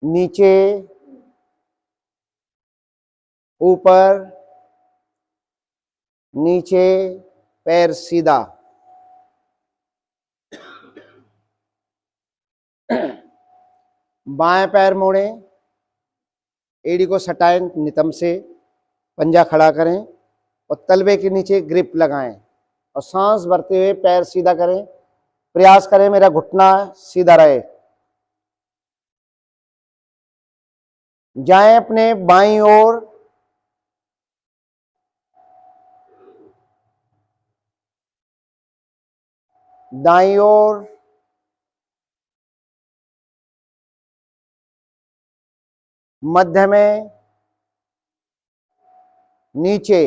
नीचे, ऊपर, नीचे, पैर सीधा। बाएं पैर मोड़ें, एड़ी को सटाएं नितंब से, पंजा खड़ा करें और तलवे के नीचे ग्रिप लगाएं और सांस भरते हुए पैर सीधा करें। प्रयास करें मेरा घुटना सीधा रहे। जाएं अपने बाईं ओर, दाईं ओर, मध्य में, नीचे,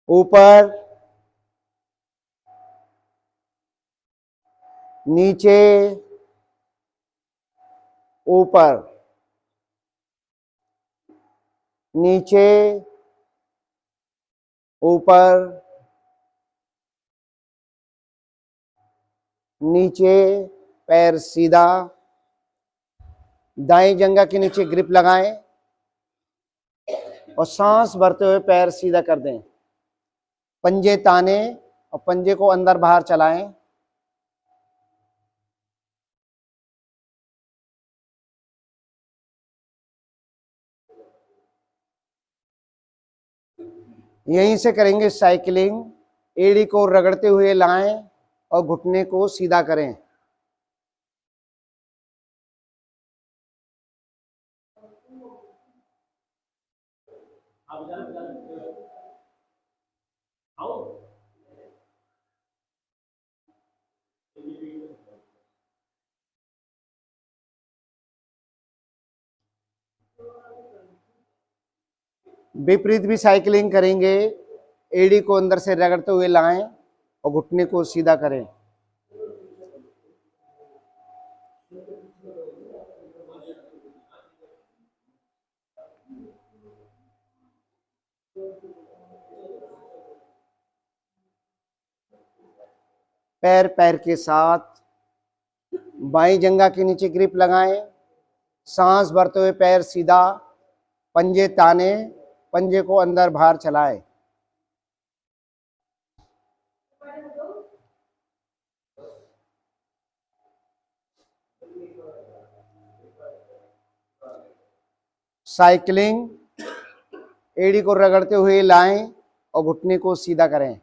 ऊपर, नीचे, ऊपर, नीचे, ऊपर, नीचे, पैर सीधा। दाएं जंघा के नीचे ग्रिप लगाएं और सांस भरते हुए पैर सीधा कर दें। पंजे ताने और पंजे को अंदर बाहर चलाएं। यहीं से करेंगे साइकिलिंग। एड़ी को रगड़ते हुए लाएं और घुटने को सीधा करें। विपरीत भी साइकिलिंग करेंगे। एड़ी को अंदर से रगड़ते हुए लाएं और घुटने को सीधा करें। पैर पैर के साथ बाईं जंघा के नीचे ग्रिप लगाएं। सांस भरते हुए पैर सीधा, पंजे ताने, पंजे को अंदर बाहर चलाएं। साइकिलिंग। एड़ी को रगड़ते हुए लाएं और घुटने को सीधा करें।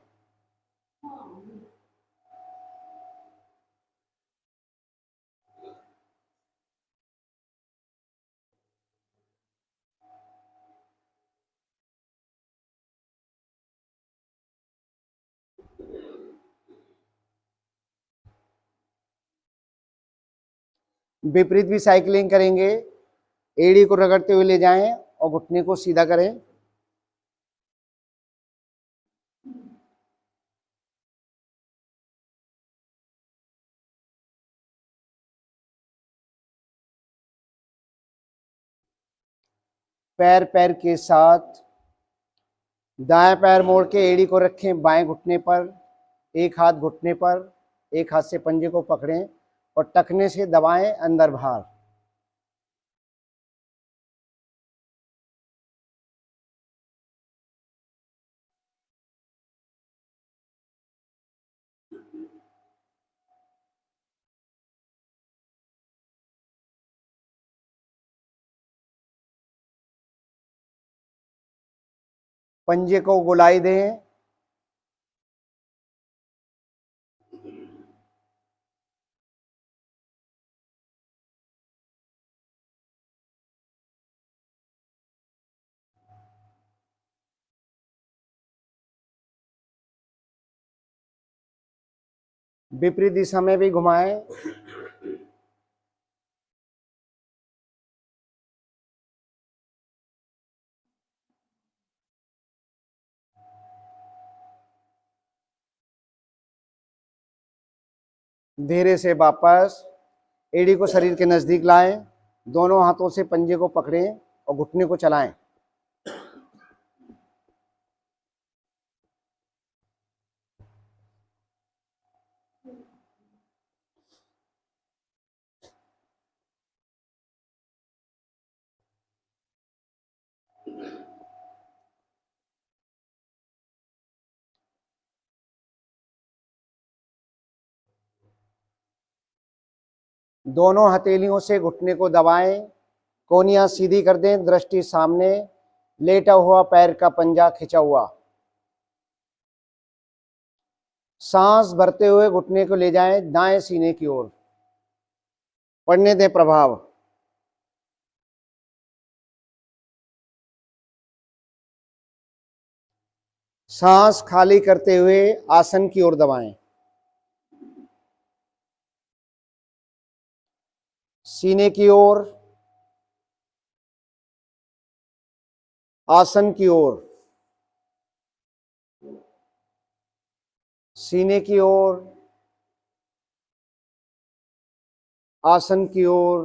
विपरीत भी साइकिलिंग करेंगे। एड़ी को रगड़ते हुए ले जाएं और घुटने को सीधा करें। पैर पैर के साथ दाएं पैर मोड़ के एड़ी को रखें बाएं घुटने पर, एक हाथ घुटने पर, एक हाथ से पंजे को पकड़ें और टखने से दबाएं अंदर बाहर। पंजे को गोलाई दें। विपरीत दिशा में भी घुमाएं। धीरे से वापस एड़ी को शरीर के नजदीक लाएं, दोनों हाथों से पंजे को पकड़ें और घुटने को चलाएं। दोनों हथेलियों से घुटने को दबाएं, कोहनियां सीधी कर दें, दृष्टि सामने, लेटा हुआ पैर का पंजा खिंचा हुआ। सांस भरते हुए घुटने को ले जाएं दाएं सीने की ओर, पड़ने दें प्रभाव। सांस खाली करते हुए आसन की ओर दबाएं, सीने की ओर, आसन की ओर, सीने की ओर, आसन की ओर,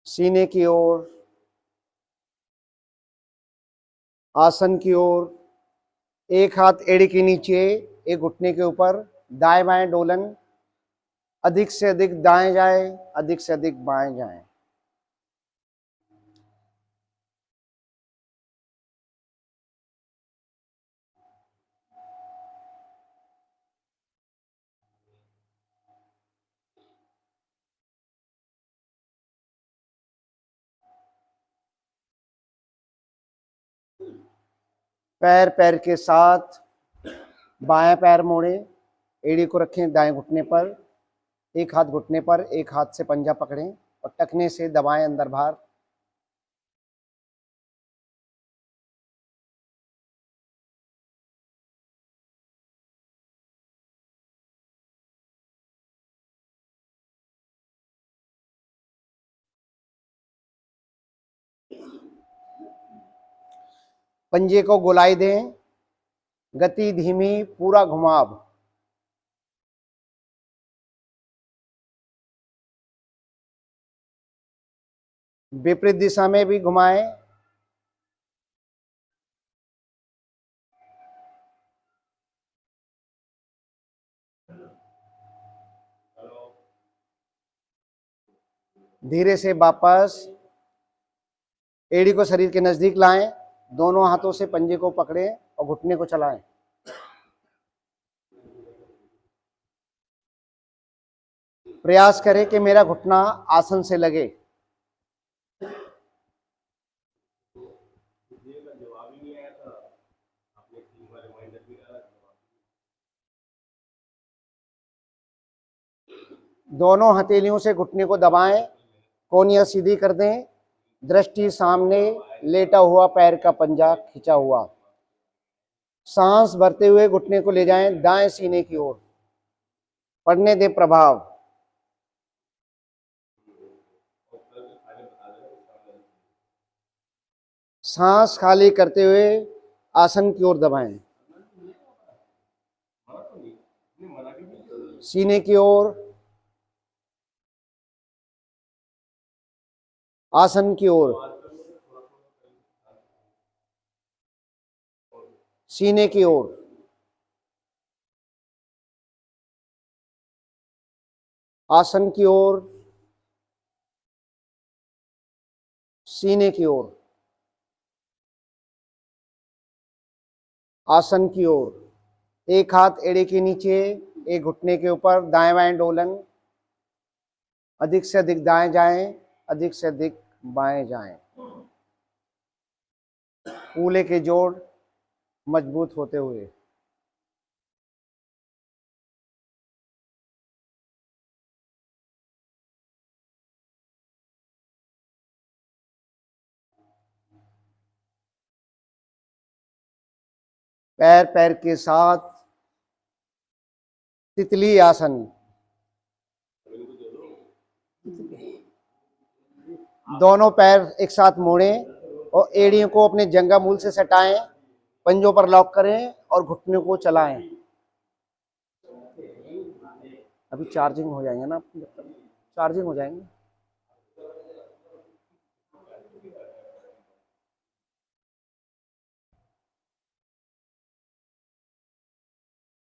सीने की ओर, आसन की ओर। एक हाथ एड़ी के नीचे, एक घुटने के ऊपर, दाएं बाएं डोलन, अधिक से अधिक दाएं जाए, अधिक से अधिक बाएं जाएं। पैर पैर के साथ बाएं पैर मोड़े, एड़ी को रखें दाएं घुटने पर, एक हाथ घुटने पर, एक हाथ से पंजा पकड़ें और टखने से दबाएं अंदर बाहर। पंजे को गोलाई दें, गति धीमी, पूरा घुमाव। विपरीत दिशा में भी घुमाएं। धीरे से वापस एड़ी को शरीर के नजदीक लाएं, दोनों हाथों से पंजे को पकड़ें और घुटने को चलाएं। प्रयास करें कि मेरा घुटना आसन से लगे। दोनों हथेलियों से घुटने को दबाएं, कोहनियां सीधी कर दें, दृष्टि सामने, लेटा हुआ पैर का पंजा खिंचा हुआ। सांस भरते हुए घुटने को ले जाएं दाएं सीने की ओर, पड़ने दें प्रभाव। सांस खाली करते हुए आसन की ओर दबाएं, सीने की ओर, आसन की ओर, सीने की ओर, आसन की ओर, सीने की ओर, आसन की ओर। एक हाथ एड़े के नीचे, एक घुटने के ऊपर, दाएं बाएं डोलन, अधिक से अधिक दाएं जाएं, अधिक से अधिक बाएं जाएं। कूल्हे के जोड़ मजबूत होते हुए। पैर पैर के साथ तितली आसन। दोनों पैर एक साथ मोड़ें और एड़ियों को अपने जंघा मूल से सटाएं, पंजों पर लॉक करें और घुटने को चलाएं। अभी चार्जिंग हो जाएंगे ना, चार्जिंग हो जाएंगे।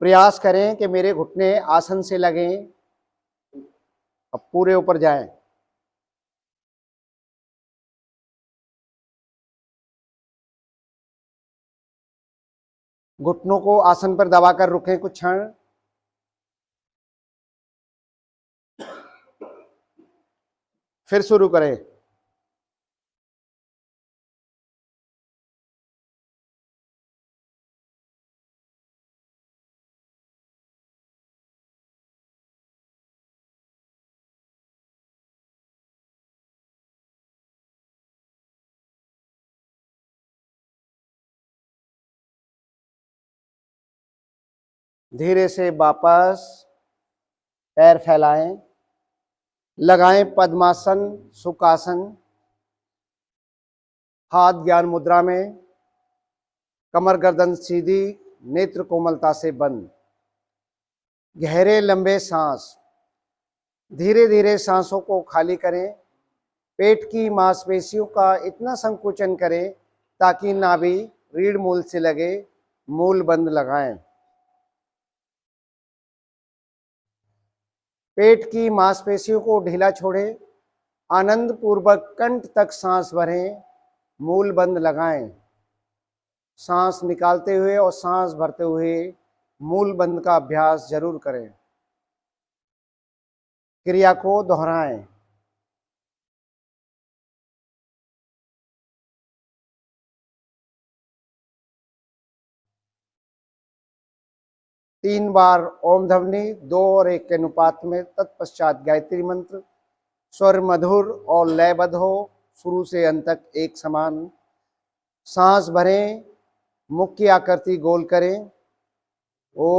प्रयास करें कि मेरे घुटने आसन से लगें, अब पूरे ऊपर जाएं। घुटनों को आसन पर दबाकर रुकें कुछ क्षण। फिर शुरू करें। धीरे से वापस पैर फैलाएं, लगाएं पद्मासन, सुखासन, हाथ ज्ञान मुद्रा में, कमर गर्दन सीधी, नेत्र कोमलता से बंद। गहरे लंबे सांस, धीरे धीरे सांसों को खाली करें। पेट की मांसपेशियों का इतना संकुचन करें ताकि नाभि रीढ़ मूल से लगे। मूल बंद लगाएं। पेट की मांसपेशियों को ढीला छोड़ें। आनंद पूर्वक कंठ तक सांस भरें। मूल बंद लगाएं। सांस निकालते हुए और सांस भरते हुए मूल बंद का अभ्यास जरूर करें। क्रिया को दोहराएं। तीन बार ओम ध्वनि, 2 और 1 के अनुपात में, तत्पश्चात गायत्री मंत्र। स्वर मधुर और लयबद्ध हो, शुरू से अंत तक एक समान। सांस भरें, मुख की आकृति गोल करें। ओ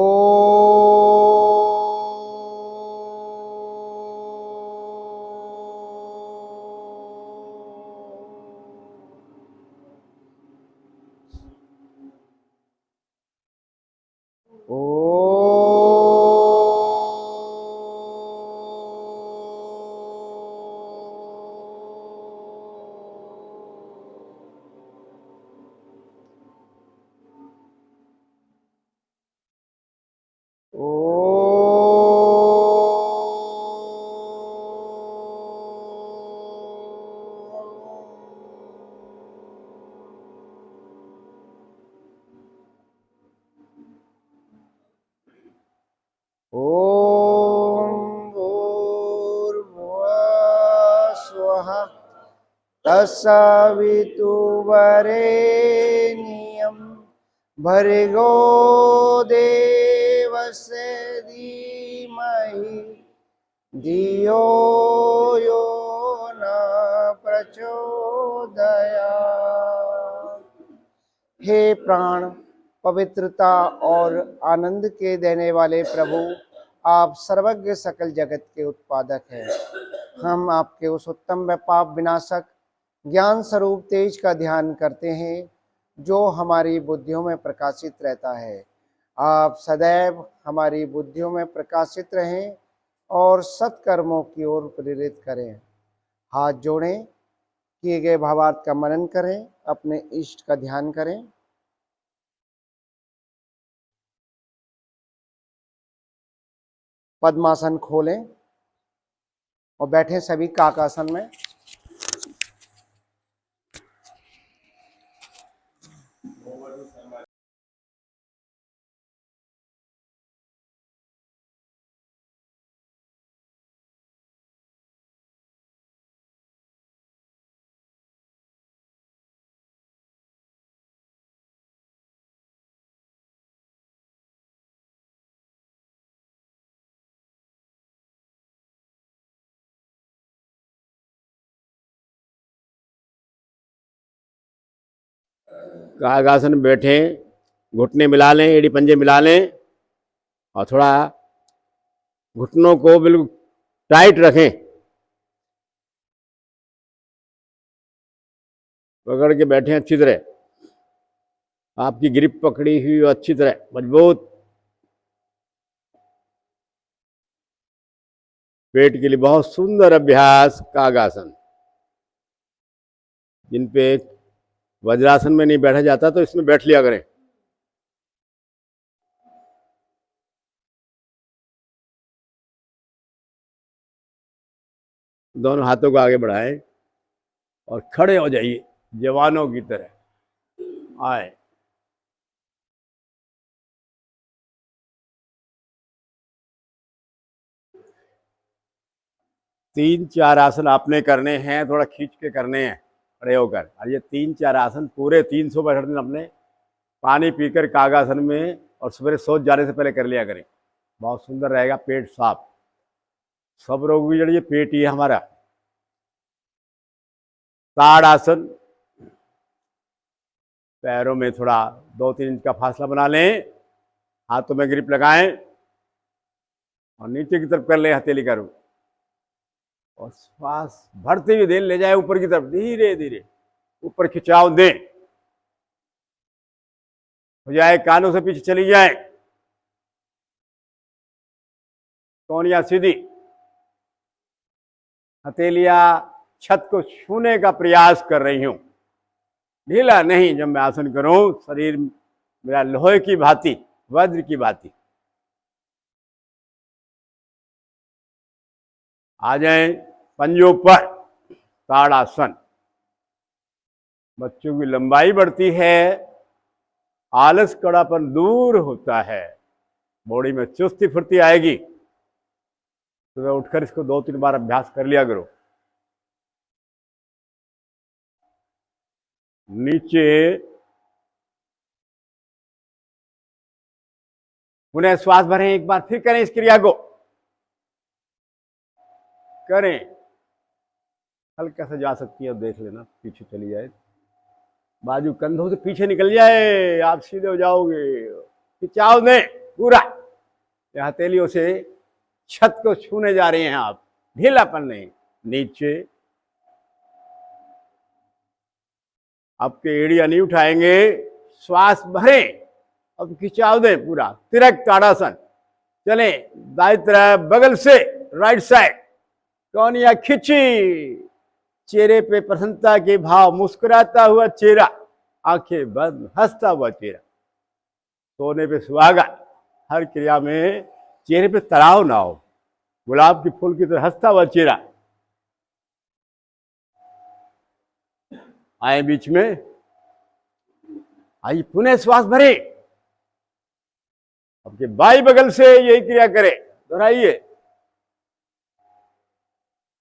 तत्सवितुर्वरेण्यं भर्गो देवस्य धीमहि धियो यो न प्रचोदयात्। हे प्राण, पवित्रता और आनंद के देने वाले प्रभु, आप सर्वज्ञ सकल जगत के उत्पादक हैं। हम आपके उस उत्तम व पाप विनाशक ज्ञान स्वरूप तेज का ध्यान करते हैं जो हमारी बुद्धियों में प्रकाशित रहता है। आप सदैव हमारी बुद्धियों में प्रकाशित रहें और सत्कर्मों की ओर प्रेरित करें। हाथ जोड़ें, किए गए भावार्थ का मनन करें, अपने इष्ट का ध्यान करें। पद्मासन खोलें और बैठें सभी काकासन में। कागासन में बैठे, घुटने मिला लें, एड़ी पंजे मिला लें और थोड़ा घुटनों को बिल्कुल टाइट रखें। पकड़ के बैठे अच्छी तरह, आपकी ग्रिप पकड़ी हुई अच्छी तरह मजबूत। पेट के लिए बहुत सुंदर अभ्यास कागासन। जिन पे वज्रासन में नहीं बैठा जाता तो इसमें बैठ लिया करें। दोनों हाथों को आगे बढ़ाएं और खड़े हो जाइए जवानों की तरह। आए तीन चार आसन आपने करने हैं, थोड़ा खींच के करने हैं खड़े होकर। और ये तीन चार आसन पूरे 365 दिन अपने पानी पीकर कागासन में और सवेरे सोच जाने से पहले कर लिया करें। बहुत सुंदर रहेगा, पेट साफ। सब रोग की जड़ ये पेट ही है हमारा। ताड़ासन, पैरों में थोड़ा 2-3 इंच का फासला बना लें, हाथों में ग्रिप लगाएं और नीचे की तरफ कर लें हथेली का रूप, और श्वास भरते हुए दें, ले जाए ऊपर की तरफ, धीरे धीरे ऊपर खिंचाव दें, हो जाए कानों से पीछे चली जाए, कौनियां सीधी, हथेलियां छत को छूने का प्रयास कर रही हूं, ढीला नहीं। जब मैं आसन करूं शरीर मेरा लोहे की भांति, वज्र की भांति। आ जाए पंजों पर, ताड़ासन। बच्चों की लंबाई बढ़ती है, आलस कड़ापन दूर होता है, बॉडी में चुस्ती फुर्ती आएगी। सुबह उठकर इसको 2-3 बार अभ्यास कर लिया करो। नीचे पुनः श्वास भरें, एक बार फिर करें इस क्रिया को, करें। हल्का सा जा सकती है, देख लेना पीछे चली जाए, बाजू कंधों से पीछे निकल जाए, आप सीधे हो जाओगे। खिंचाव दें पूरा, हथेलियों से छत को छूने जा रहे हैं आप, ढीलापन नहीं। नीचे आपके एड़ियां नहीं उठाएंगे, श्वास भरें, अब खिंचाव दें पूरा। तिरक ताड़ासन, चलें दाएं तरफ बगल से राइट साइड, कौनियां खिंची, चेहरे पे प्रसन्नता के भाव, मुस्कुराता हुआ चेहरा, आंखें बंद, हंसता हुआ चेहरा। सोने पे सुहागा, हर क्रिया में चेहरे पे तनाव ना हो, गुलाब के फूल की तरह हंसता हुआ चेहरा। आए बीच में, आइए पुनः श्वास भरे, आपके बाई बगल से यही क्रिया करें, दोहराइए।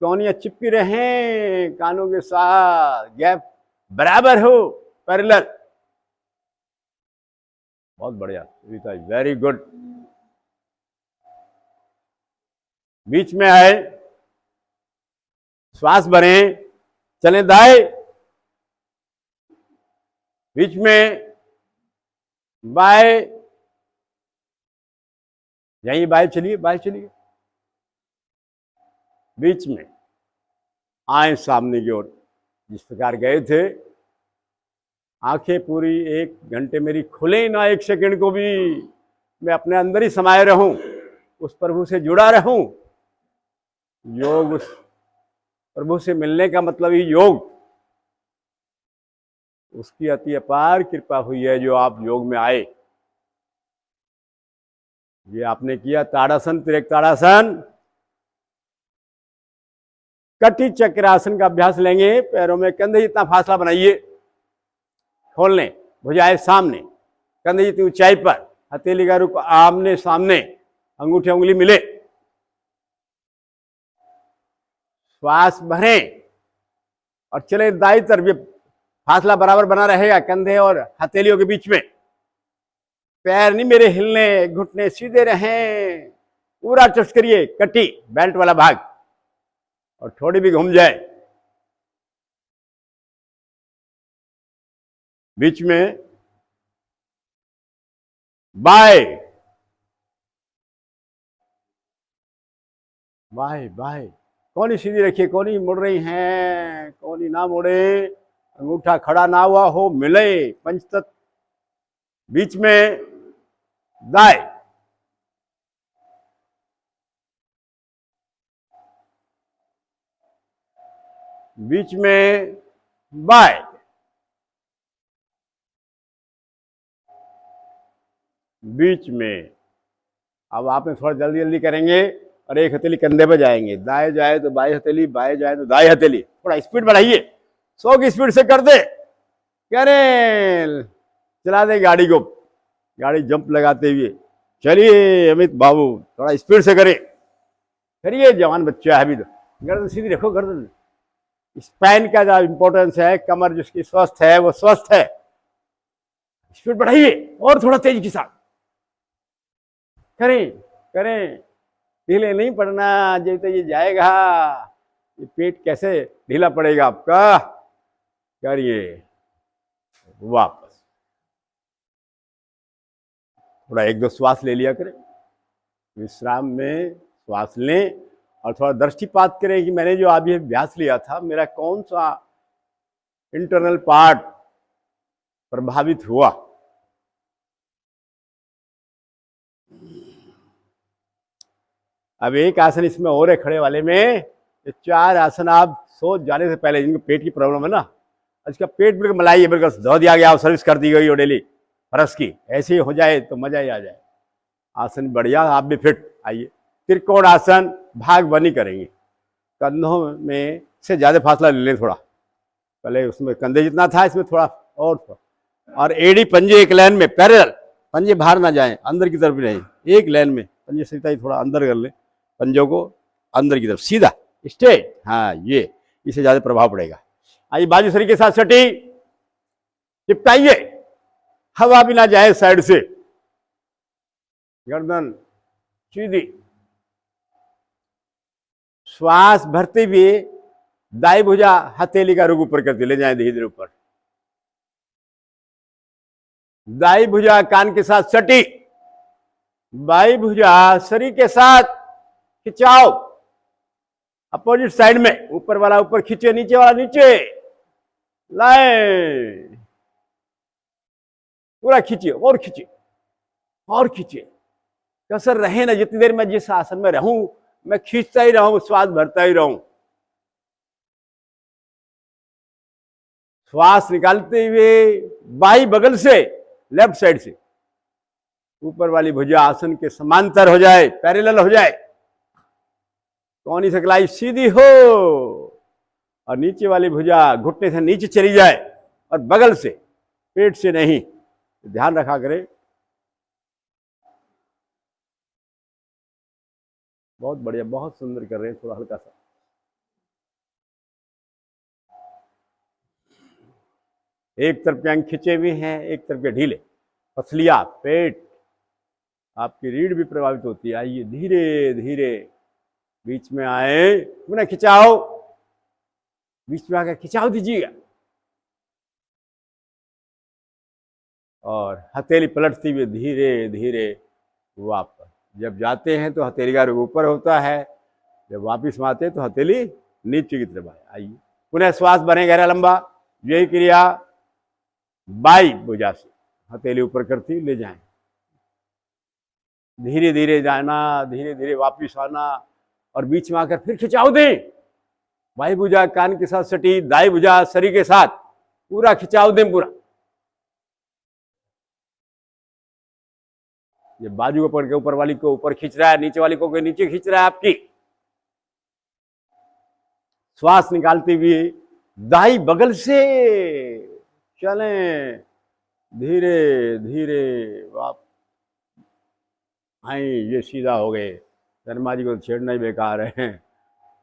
कौनियां चिपकी रहें कानों के साथ, गैप बराबर हो, पैरेलल। बहुत बढ़िया, वेरी गुड। बीच में आए, श्वास भरें, चलें दाएं, बीच में बाएं, यहीं बाएं चलिए, बाएं चलिए, बीच में आए सामने की ओर, जिस प्रकार गए थे। आंखें पूरी 1 घंटे मेरी खुले ना, 1 सेकंड को भी मैं अपने अंदर ही समाये रहूं, उस प्रभु से जुड़ा रहूं। योग, उस प्रभु से मिलने का मतलब ही योग। उसकी अति अपार कृपा हुई है जो आप योग में आए। ये आपने किया ताड़ासन, तिरक ताड़ासन। कटी चक्रासन का अभ्यास लेंगे। पैरों में कंधे जितना फासला बनाइए, खोल लें, भुजाएं सामने, कंधे जितनी ऊंचाई पर, हथेली का रुख आमने सामने, अंगूठे उंगली मिले। श्वास भरें और चले दाईं तरफ, फासला बराबर बना रहेगा कंधे और हथेलियों के बीच में। पैर नहीं मेरे हिलने, घुटने सीधे रहें, पूरा ट्रस्ट करिए कटी बेल्ट वाला भाग, और थोड़ी भी घूम जाए। बीच में बाएं, बाएं बाएं, कोनी सीधी रखिए, कोनी मुड़ रही हैं, कोनी ना मुड़े, अंगूठा खड़ा ना हुआ हो, मिले पंचतत्व। बीच में दाएं, बीच में बाएं, बीच में। अब आप थोड़ा जल्दी जल्दी करेंगे और एक हथेली कंधे पे जाएंगे, दाएं जाए तो बाएं हथेली, बाएं जाए तो दाएं हथेली। थोड़ा स्पीड बढ़ाइए, 100 की स्पीड से कर दे, करें, चला दे गाड़ी को, गाड़ी जंप लगाते हुए। चलिए अमित बाबू, थोड़ा स्पीड से करें, करिए, जवान बच्चा है अभी तो, गर्दन सीधी रखो, गर्दन। स्पाइन का जो इंपॉर्टेंस है, कमर जिसकी स्वस्थ है वो स्वस्थ है। स्पीड बढ़ाइए और थोड़ा तेजी के साथ करें करें, ढीले नहीं पड़ना। जैसे ये जाएगा, ये पेट कैसे ढीला पड़ेगा आपका। करिए, वापस थोड़ा 1-2 श्वास ले लिया करें। विश्राम में श्वास लें और थोड़ा दृष्टिपात करें कि मैंने जो अभी अभ्यास लिया था, मेरा कौन सा इंटरनल पार्ट प्रभावित हुआ। अब एक आसन इसमें और है खड़े वाले में। ये 4 आसन आप सो जाने से पहले, जिनको पेट की प्रॉब्लम है ना, इसका पेट बिल्कुल मलाई बिल्कुल धो दिया गया और सर्विस कर दी गई हो डेली फरस की, ऐसे ही हो जाए तो मजा ही आ जाए। आसन बढ़िया, आप भी फिट। आइए, त्रिकोण आसन भाग बनी करेंगे। कंधों में से ज्यादा फासला ले लें थोड़ा, पहले उसमें कंधे जितना था इसमें थोड़ा और एड़ी पंजे एक लाइन में पैरेलल, पंजे बाहर ना जाएं, अंदर की तरफ भी नहीं, एक लाइन में पंजे सीधा थोड़ा अंदर कर ले, पंजों को अंदर की तरफ सीधा स्ट्रेट। हाँ, ये इससे ज्यादा प्रभाव पड़ेगा। आइए, बाजू शरीर के साथ सटी, चिपकाइए, हवा भी ना जाए साइड से, गर्दन सीधी। श्वास भरते हुए दाई भुजा हथेली का रुख ऊपर करते ले जाएं, धीरे धीरे ऊपर। दाई भुजा कान के साथ सटी, बाई भुजा शरीर के साथ खिंचाओ, अपोजिट साइड में। ऊपर वाला ऊपर खींचे, नीचे वाला नीचे लाए, पूरा खींचिए और खींचिए और खींचिए। कसर रहे ना, जितनी देर मैं जिस आसन में रहूं मैं खींचता ही रहूं, श्वास भरता ही रहूं। श्वास निकालते हुए बाई बगल से, लेफ्ट साइड से ऊपर वाली भुजा आसन के समांतर हो जाए, पैरेलल हो जाए, कौनी सकलाई सीधी हो, और नीचे वाली भुजा घुटने से नीचे चली जाए और बगल से, पेट से नहीं। ध्यान रखा करें। बहुत बढ़िया, बहुत सुंदर कर रहे हैं। थोड़ा हल्का सा एक तरफ के अंग खिंचे हुए हैं, एक तरफ के ढीले, पसलियां, पेट, आपकी रीढ़ भी प्रभावित होती है। आइए, धीरे धीरे बीच में आए, पुनः खिंचाओ, बीच में आकर खिंचाव दीजिएगा और हथेली पलटती हुई धीरे धीरे वापस। जब जाते हैं तो हथेली का रुख ऊपर होता है, जब वापिस में आते हैं तो हथेली नीचे की तरफ आए। आइए, पुनः श्वास बने गहरा लंबा। यही क्रिया बाई भुजा से हथेली ऊपर करती ले जाएं, धीरे धीरे जाना, धीरे धीरे वापिस आना और बीच में आकर फिर खिंचाव दें। बाई भुजा कान के साथ सटी, दाई भुजा शरीर के साथ, पूरा खिंचाव दें पूरा। ये बाजू को पकड़ के ऊपर वाली को ऊपर खींच रहा है, नीचे वाली को नीचे खींच रहा है आपकी। श्वास निकालते हुए दाई बगल से चलें, धीरे धीरे वापस आए। ये सीधा हो गए, शर्मा जी को छेड़ना ही बेकार है।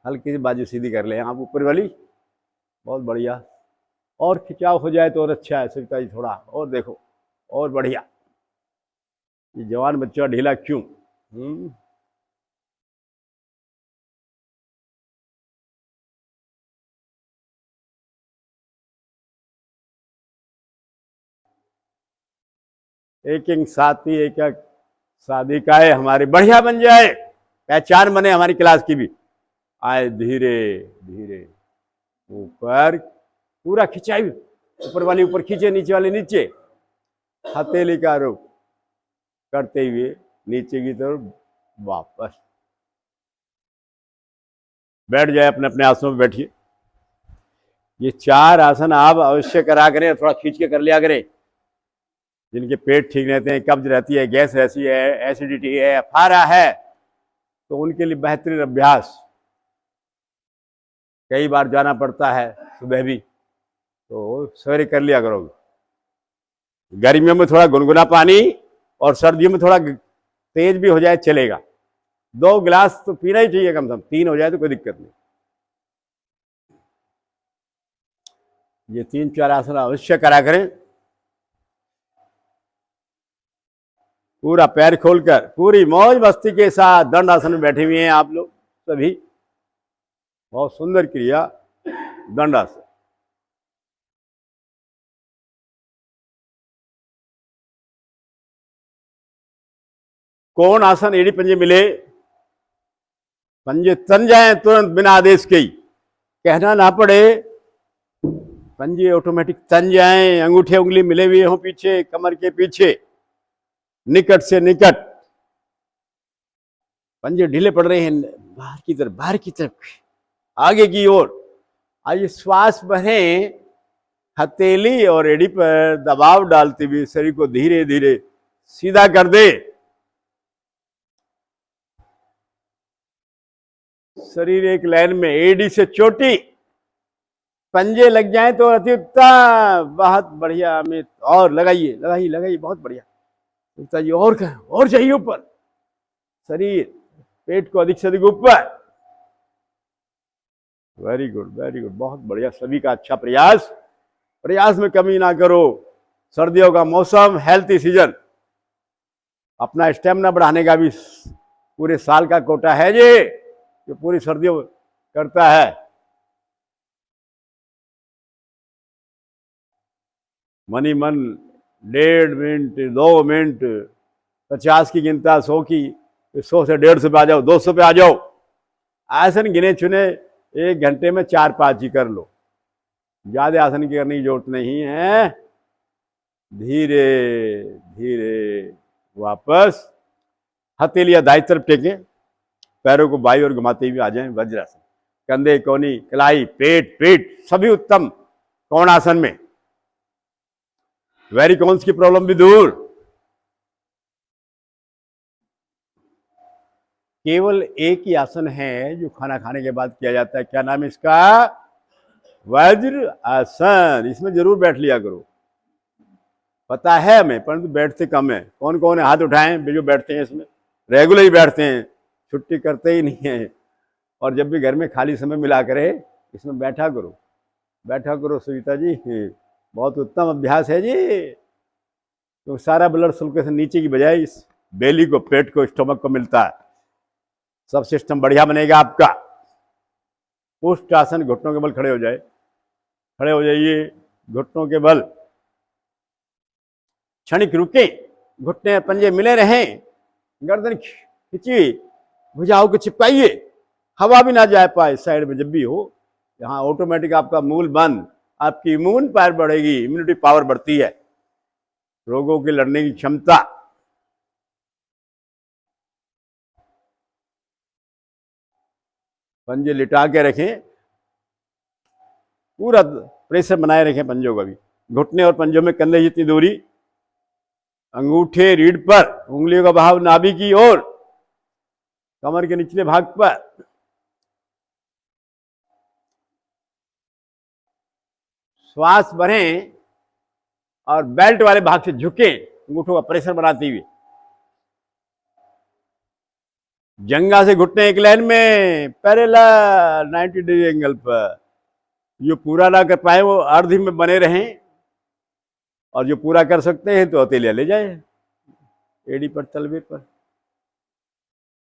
हल्की सी बाजू सीधी कर ले आप, ऊपर वाली, बहुत बढ़िया। और खिंचाव हो जाए तो और अच्छा है। सविता जी थोड़ा और देखो, और बढ़िया। ये जवान बच्चा ढीला क्यों? एक एक साथी, एक एक साधिकाएं हमारी बढ़िया बन जाए, पहचान बने हमारी क्लास की भी। आए, धीरे धीरे ऊपर, पूरा खिंचाई, ऊपर वाली ऊपर खींचे, नीचे वाली नीचे, हथेली का रुख करते हुए नीचे की तरफ वापस। बैठ जाए, अपने अपने आसनों में बैठिए। ये 4 आसन आप अवश्य करा करें, थोड़ा खींच के कर लिया करें। जिनके पेट ठीक रहते हैं, कब्ज रहती है, गैस रहती है, एसिडिटी है, फारा है, तो उनके लिए बेहतरीन अभ्यास। कई बार जाना पड़ता है सुबह भी, तो सवेरे कर लिया करोगे। गर्मियों में थोड़ा गुनगुना पानी और सर्दियों में थोड़ा तेज भी हो जाए चलेगा। 2 गिलास तो पीना ही चाहिए कम से कम, 3 हो जाए तो कोई दिक्कत नहीं। ये 3-4 आसन अवश्य करा करें। पूरा पैर खोलकर पूरी मौज मस्ती के साथ दंड आसन में बैठे हुए हैं आप लोग सभी। बहुत सुंदर क्रिया दंड आसन। कौन आसन एड़ी पंजे मिले, पंजे तन जाए तुरंत बिना आदेश के ही, कहना ना पड़े, पंजे ऑटोमेटिक तन जाए, अंगूठे उंगली मिले हुए हों पीछे कमर के पीछे, निकट से निकट, पंजे ढीले पड़ रहे हैं बाहर की तरफ आगे की ओर। आइए श्वास भरें, हथेली और एड़ी पर दबाव डालते हुए शरीर को धीरे धीरे सीधा कर दे। शरीर एक लाइन में, एडी से चोटी, पंजे लग जाएं तो अति उत्तम, बहुत बढ़िया अमित, और लगाइए लगाइए लगाइए, बहुत बढ़िया जी, और चाहिए ऊपर, शरीर पेट को अधिक से अधिक ऊपर। वेरी गुड वेरी गुड, बहुत बढ़िया, सभी का अच्छा प्रयास में कमी ना करो। सर्दियों का मौसम, हेल्थी सीजन, अपना स्टेमिना बढ़ाने का भी पूरे साल का कोटा है ये, जो पूरी सर्दियों करता है। मनी मन 1.5 मिनट, 2 मिनट, 50 की गिनता, 100 की, 100 से 150 पे आ जाओ, 200 पे आ जाओ। आसन गिने चुने 1 घंटे में 4-5 ही कर लो, ज्यादा आसन की करने की जरूरत नहीं है। धीरे धीरे वापस हथेलियां दाईं तरफ टेकें, पैरों को बाईं ओर घुमाते हुए आ जाएं वज्रासन। कंधे, कोहनी, कलाई, पेट, पीठ सभी उत्तम कोणासन में। वेरिकोन्स की प्रॉब्लम भी दूर। केवल एक ही आसन है जो खाना खाने के बाद किया जाता है, क्या नाम है इसका? वज्र आसन। इसमें जरूर बैठ लिया करो, पता है हमें, परंतु बैठते कम है। कौन कौन है हाथ उठाएं जो बैठते हैं इसमें, रेगुलर ही बैठते हैं, छुट्टी करते ही नहीं है। और जब भी घर में खाली समय मिला करे इसमें बैठा करो सुनीता जी, बहुत उत्तम अभ्यास है जी। तो सारा ब्लड सर्कुलेशन नीचे की बजाय इस बेली को, पेट को, स्टमक को मिलता है, सब सिस्टम बढ़िया बनेगा आपका। पुष्ट आसन, घुटनों के बल खड़े हो जाइए, घुटनों के बल, क्षणिक रुके, घुटने पंजे मिले रहें, गर्दन खिंची, भुजाओं को चिपकाइए, हवा भी ना जा पाए साइड में। जब भी हो यहाँ ऑटोमेटिक आपका मूल बंद, आपकी इम्यून पावर बढ़ेगी, इम्यूनिटी पावर बढ़ती है, रोगों के लड़ने की क्षमता। पंजे लिटा के रखें, पूरा प्रेशर बनाए रखें पंजों का भी, घुटने और पंजों में कंधे जितनी दूरी, अंगूठे रीढ़ पर, उंगलियों का भाव नाभि की ओर, कमर के निचले भाग पर। श्वास भरें और बेल्ट वाले भाग से झुके, अंगूठों का प्रेशर बनाते हुए। जंघा से घुटने एक लाइन में, पैरेलल 90 डिग्री एंगल पर। जो पूरा ना कर पाए वो अर्ध में बने रहें, और जो पूरा कर सकते हैं तो हथेलियां ले जाए एड़ी पर, तलवे पर।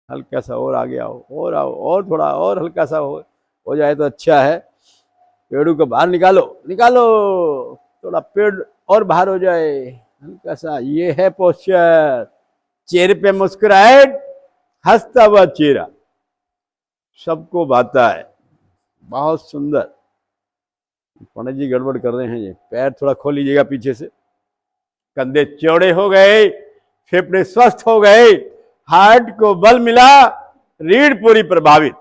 हल्का सा और आगे आओ, और थोड़ा और हल्का सा हो जाए तो अच्छा है। पेड़ों को बाहर निकालो, थोड़ा पेड़ और बाहर हो जाए हल्का सा। ये है पोस्चर, चेहरे पे मुस्कुराहट, हंसता हुआ चेहरा सबको भाता है, बहुत सुंदर। पंडित जी गड़बड़ कर रहे हैं, ये पैर थोड़ा खोल लीजिएगा पीछे से, कंधे चौड़े हो गए, फेफड़े स्वस्थ हो गए, हार्ट को बल मिला, रीढ़ पूरी प्रभावित।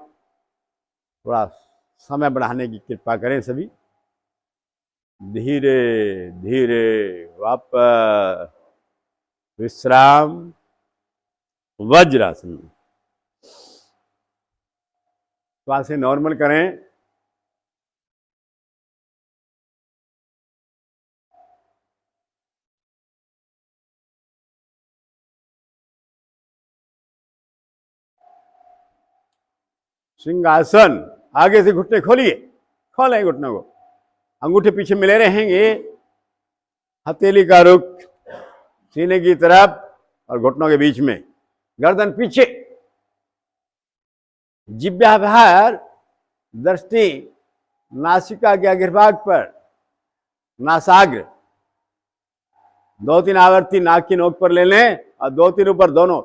थोड़ा समय बढ़ाने की कृपा करें सभी। धीरे धीरे वापस विश्राम, वज्रासन। श्वासें नॉर्मल करें। सिंहासन, आगे से घुटने खोलिए, खोलें घुटनों को, अंगूठे पीछे मिले रहेंगे, हथेली का रुख सीने की तरफ और घुटनों के बीच में, गर्दन पीछे, जिह्वा बाहर, दृष्टि नासिका के अग्रभाग पर, नासाग्र। 2-3 आवर्ती नाक की नोक पर ले लें और 2-3 ऊपर, दोनों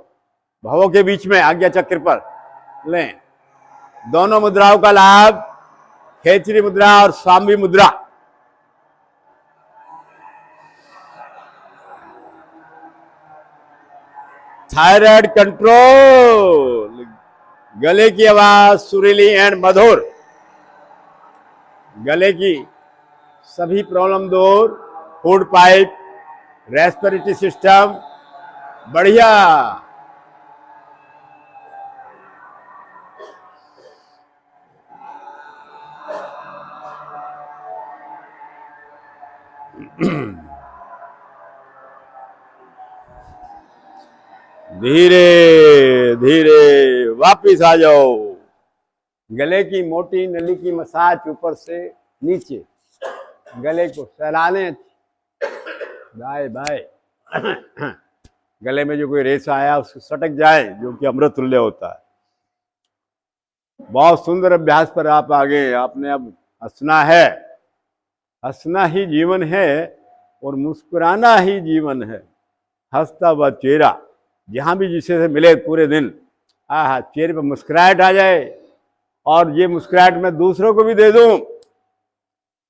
भवों के बीच में आज्ञा चक्र पर लें। दोनों मुद्राओं का लाभ, खेचरी मुद्रा और सांबी मुद्रा। थायराइड कंट्रोल, गले की आवाज सुरीली एंड मधुर, गले की सभी प्रॉब्लम दूर, फूड पाइप, रेस्पिरेटरी सिस्टम बढ़िया। धीरे धीरे वापिस आ जाओ। गले की मोटी नली की मसाज ऊपर से नीचे, गले को सहलाने, दाएं बाएं। गले में जो कोई रेशा आया उसको सटक जाए, जो कि अमृत तुल्य होता है। बहुत सुंदर अभ्यास पर आप आगे। आपने अब हंसना है, हंसना ही जीवन है और मुस्कुराना ही जीवन है। हंसता हुआ चेहरा, जहां भी जिसे से मिले पूरे दिन, आहा, चेहरे पर मुस्कुराहट आ जाए, और ये मुस्कुराहट मैं दूसरों को भी दे दूं।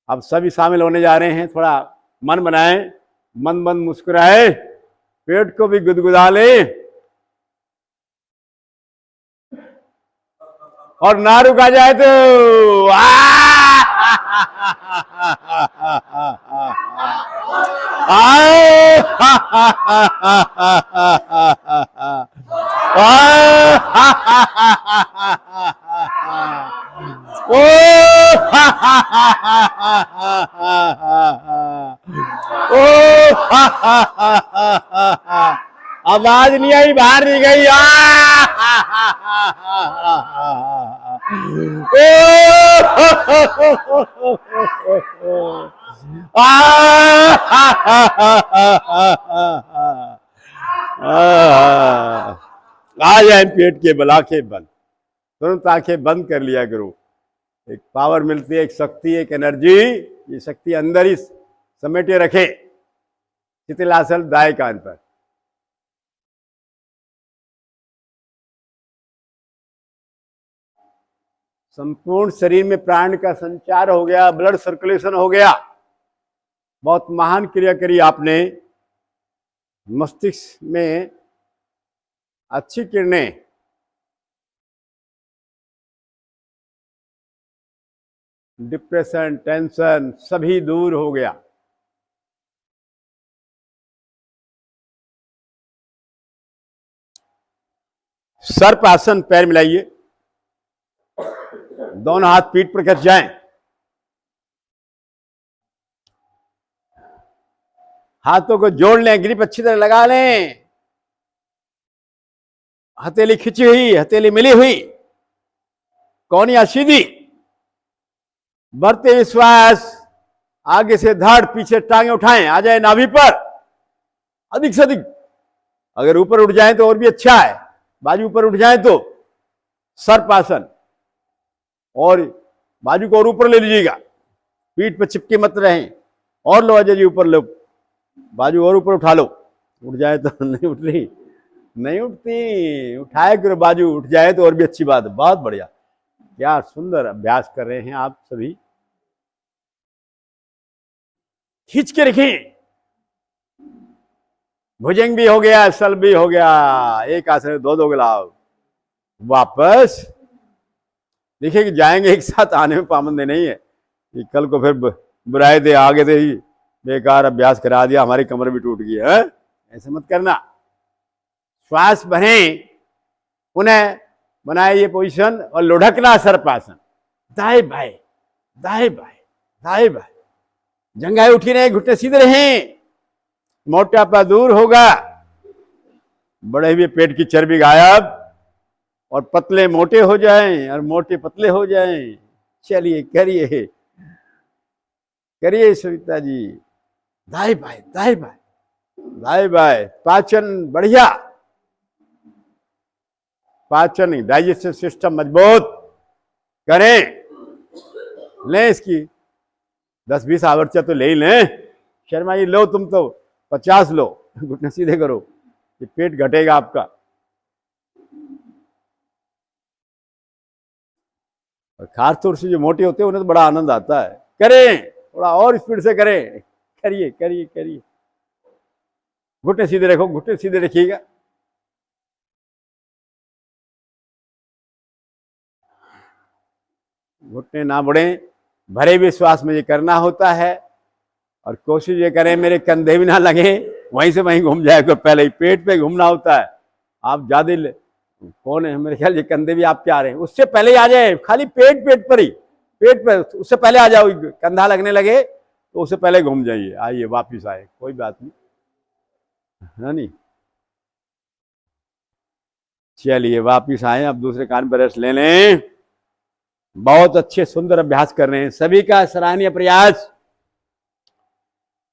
अब सभी शामिल होने जा रहे हैं, थोड़ा मन बनाएं, मन मन मुस्कुराए, पेट को भी गुदगुदा ले और ना रुका जाए तो आवाज नहीं आई, बाहर नहीं गई। आ जाए पेट के बल, आंखें बंद, तुरंत आंखें बंद कर लिया करो। एक पावर मिलती है, एक शक्ति, एक एनर्जी। ये शक्ति अंदर ही समेटे रखे। शिथिलासन दाएं कान पर, संपूर्ण शरीर में प्राण का संचार हो गया, ब्लड सर्कुलेशन हो गया। बहुत महान क्रिया करी आपने। मस्तिष्क में अच्छी किरणें, डिप्रेशन, टेंशन सभी दूर हो गया। सर्प आसन, पैर मिलाइए, दोनों हाथ पीठ पर कस जाएं, हाथों को जोड़ लें, ग्रिप अच्छी तरह लगा लें, हथेली खिंची हुई, हथेली मिली हुई, कौनिया सीधी, बढ़ते विश्वास, आगे से धड़, पीछे टांगे उठाएं, आ जाए नाभि पर, अधिक से अधिक। अगर ऊपर उठ जाए तो और भी अच्छा है, बाजू ऊपर उठ जाए तो सर्प आसन, और बाजू को और ऊपर ले लीजिएगा, पीठ पर चिपके मत रहें, और लो अजय जी ऊपर लो, बाजू और ऊपर उठा लो। उठ जाए तो नहीं उठ रही, नहीं उठती, उठाए करो, बाजू उठ जाए तो और भी अच्छी बात है। बहुत बढ़िया, क्या सुंदर अभ्यास कर रहे हैं आप सभी। खींच के रखें, भुजंग भी हो गया, सल भी हो गया, एक आसन में दो लाभ। वापस देखिए कि जाएंगे एक साथ, आने में पाबंदी नहीं है कि कल को फिर बुराई दे, आगे दे ही बेकार अभ्यास करा दिया, हमारी कमर भी टूट गई है। ऐसे मत करना। श्वास भरें, पुनः बनाए ये पोजीशन और लुढ़कना सर्पासन, दाएं बाएं, दाएं बाएं, दाएं बाएं, जंघाएं उठी रहे, घुटने सीधे रहें, मोटापा दूर होगा, बढ़े हुए पेट की चर्बी गायब, और पतले मोटे हो जाएं और मोटे पतले हो जाएं। चलिए करिए करिए सविता जी, दाएं बाएं दाएं बाएं दाएं बाएं। पाचन बढ़िया, पाचन डाइजेस्टिव सिस्टम मजबूत करें। लें इसकी 10-20 आवर्तियां तो ले ही लें। शर्मा जी लो, तुम तो 50 लो, घुटने सीधे करो, ये पेट घटेगा आपका। और खास तौर से जो मोटे होते हैं उन्हें तो बड़ा आनंद आता है। करें, थोड़ा और स्पीड से करें, करिए करिए करिए। घुटने सीधे रखो, घुटने सीधे रखिएगा। घुटने ना बढ़े, भरे हुए श्वास में ये करना होता है। और कोशिश ये करें मेरे कंधे भी ना लगे, वहीं से वहीं घूम जाए। तो पहले ही पेट पे घूमना होता है। आप ज्यादा कौन है, मेरे ख्याल ये कंधे भी आपके आ रहे हैं, उससे पहले ही आ जाए। खाली पेट पर ही, पेट पर उससे पहले आ जाओ। कंधा लगने लगे तो उससे पहले घूम जाइए। आइए वापिस आए, कोई बात नहीं है नहीं। चलिए वापिस आए, अब दूसरे कान पर रेस्ट ले लें। बहुत अच्छे सुंदर अभ्यास कर रहे हैं, सभी का सराहनीय प्रयास।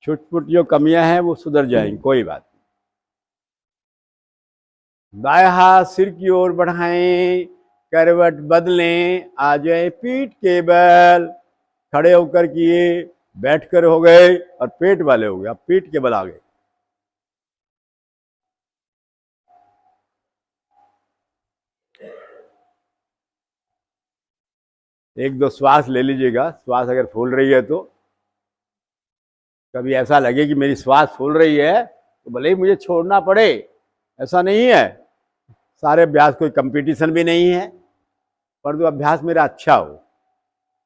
छुटपुट जो कमियां हैं वो सुधर जाएंगी, कोई बात नहीं। दाया हाथ सिर की ओर बढ़ाएं, करवट बदलें, आ जाए पीठ के बल। खड़े होकर किए, बैठकर हो गए और पेट वाले हो गए, अब पीठ के बल आ गए। एक दो श्वास ले लीजिएगा। श्वास अगर फूल रही है तो, कभी ऐसा लगे कि मेरी श्वास फूल रही है तो भले ही मुझे छोड़ना पड़े, ऐसा नहीं है। सारे अभ्यास कोई कंपटीशन भी नहीं है, परंतु अभ्यास मेरा अच्छा हो।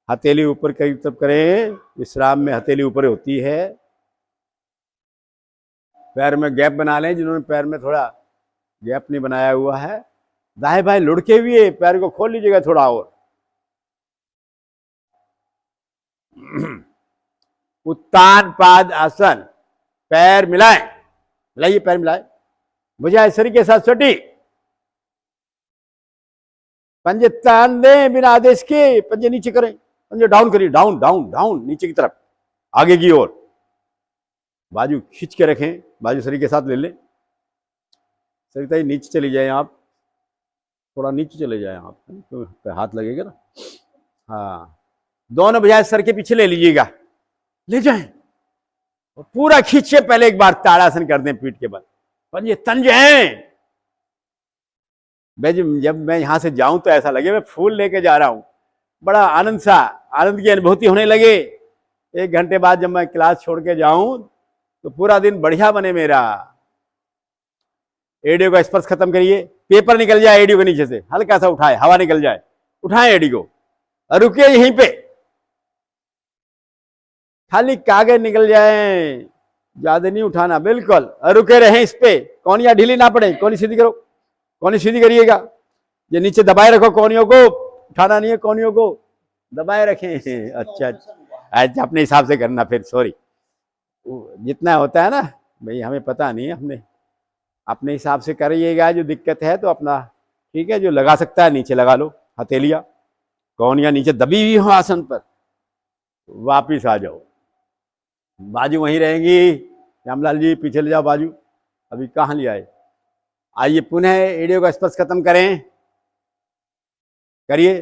हथेली ऊपर कई तरफ करें, विश्राम में हथेली ऊपर होती है। पैर में गैप बना लें, जिन्होंने पैर में थोड़ा गैप नहीं बनाया हुआ है। दाएं बाएं लुढ़के हुए पैर को खोल लीजिएगा थोड़ा और। उत्तान पाद आसन, पैर मिलाएं, मिलाइए पैर मिलाएं, भुजाएं शरीर के साथ सटी। पंजे तान दें बिना आदेश के, पंजे नीचे करें, पंजे डाउन करिए, डाउन डाउन डाउन, नीचे की तरफ, आगे की ओर। बाजू खींच के रखें, बाजू शरीर के साथ ले लें। सरिता जी नीचे चली जाए आप, थोड़ा नीचे चले जाए आप, तो हाथ लगेगा ना। हाँ, दोनों भुजाएं सर के पीछे ले लीजिएगा, ले जाएं और पूरा खींचे। पहले एक बार ताड़ासन कर दें पीठ के बल, पंजे तन जाएं। जब मैं यहां से जाऊं तो ऐसा लगे मैं फूल लेके जा रहा हूं, बड़ा आनंद सा, आनंद की अनुभूति होने लगे। 1 घंटे बाद जब मैं क्लास छोड़ के जाऊं तो पूरा दिन बढ़िया बने मेरा। एडियो का स्पर्श खत्म करिए, पेपर निकल जाए एडियो के नीचे से, हल्का सा उठाए, हवा निकल जाए, उठाएं एडियो को और रुकिए यहीं पे, खाली कागज निकल जाए, ज्यादा नहीं उठाना बिल्कुल, और रुके रहें इस पे। कौनियां ढीली ना पड़े, कौनी सीधी करो, कौनी सीधी करिएगा। ये नीचे दबाए रखो कौनियों को, उठाना नहीं है, कौनियों को दबाए रखें। अच्छा अच्छा, अपने हिसाब से करना फिर, सॉरी, जितना होता है ना भाई, हमें पता नहीं है, हमने अपने हिसाब से करिएगा। जो दिक्कत है तो अपना ठीक है, जो लगा सकता है नीचे लगा लो, हथेलियां कौनियां नीचे दबी हुई हो आसन पर। वापिस आ जाओ, बाजू वहीं रहेंगी। श्यामलाल जी पीछे ले जाओ बाजू, अभी कहाँ ले आए। आइए पुनः एडियो का स्पर्श खत्म करें, करिए,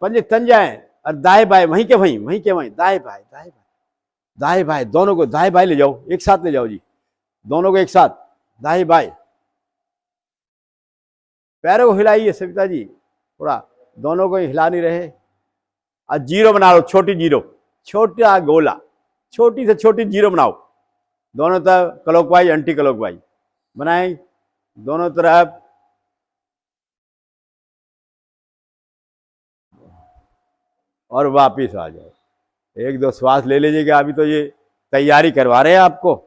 पंजे तन जाए और दाएं बाएं वहीं के वहीं, वहीं के वहीं, दाएं बाएं दाएं बाएं दाएं बाएं, दोनों को दाएं बाएं ले जाओ, एक साथ ले जाओ जी, दोनों को एक साथ, दाएं बाएं। पैरों को हिलाइए सविता जी, थोड़ा दोनों को हिला नहीं रहे। और जीरो बना लो, छोटी जीरो, छोटा गोला, छोटी से छोटी जीरो बनाओ। दोनों तरफ क्लॉकवाइज एंटी क्लॉकवाइज बनाएं, दोनों तरफ। और वापिस आ जाओ, 1-2 श्वास ले लीजिएगा। अभी तो ये तैयारी करवा रहे हैं आपको।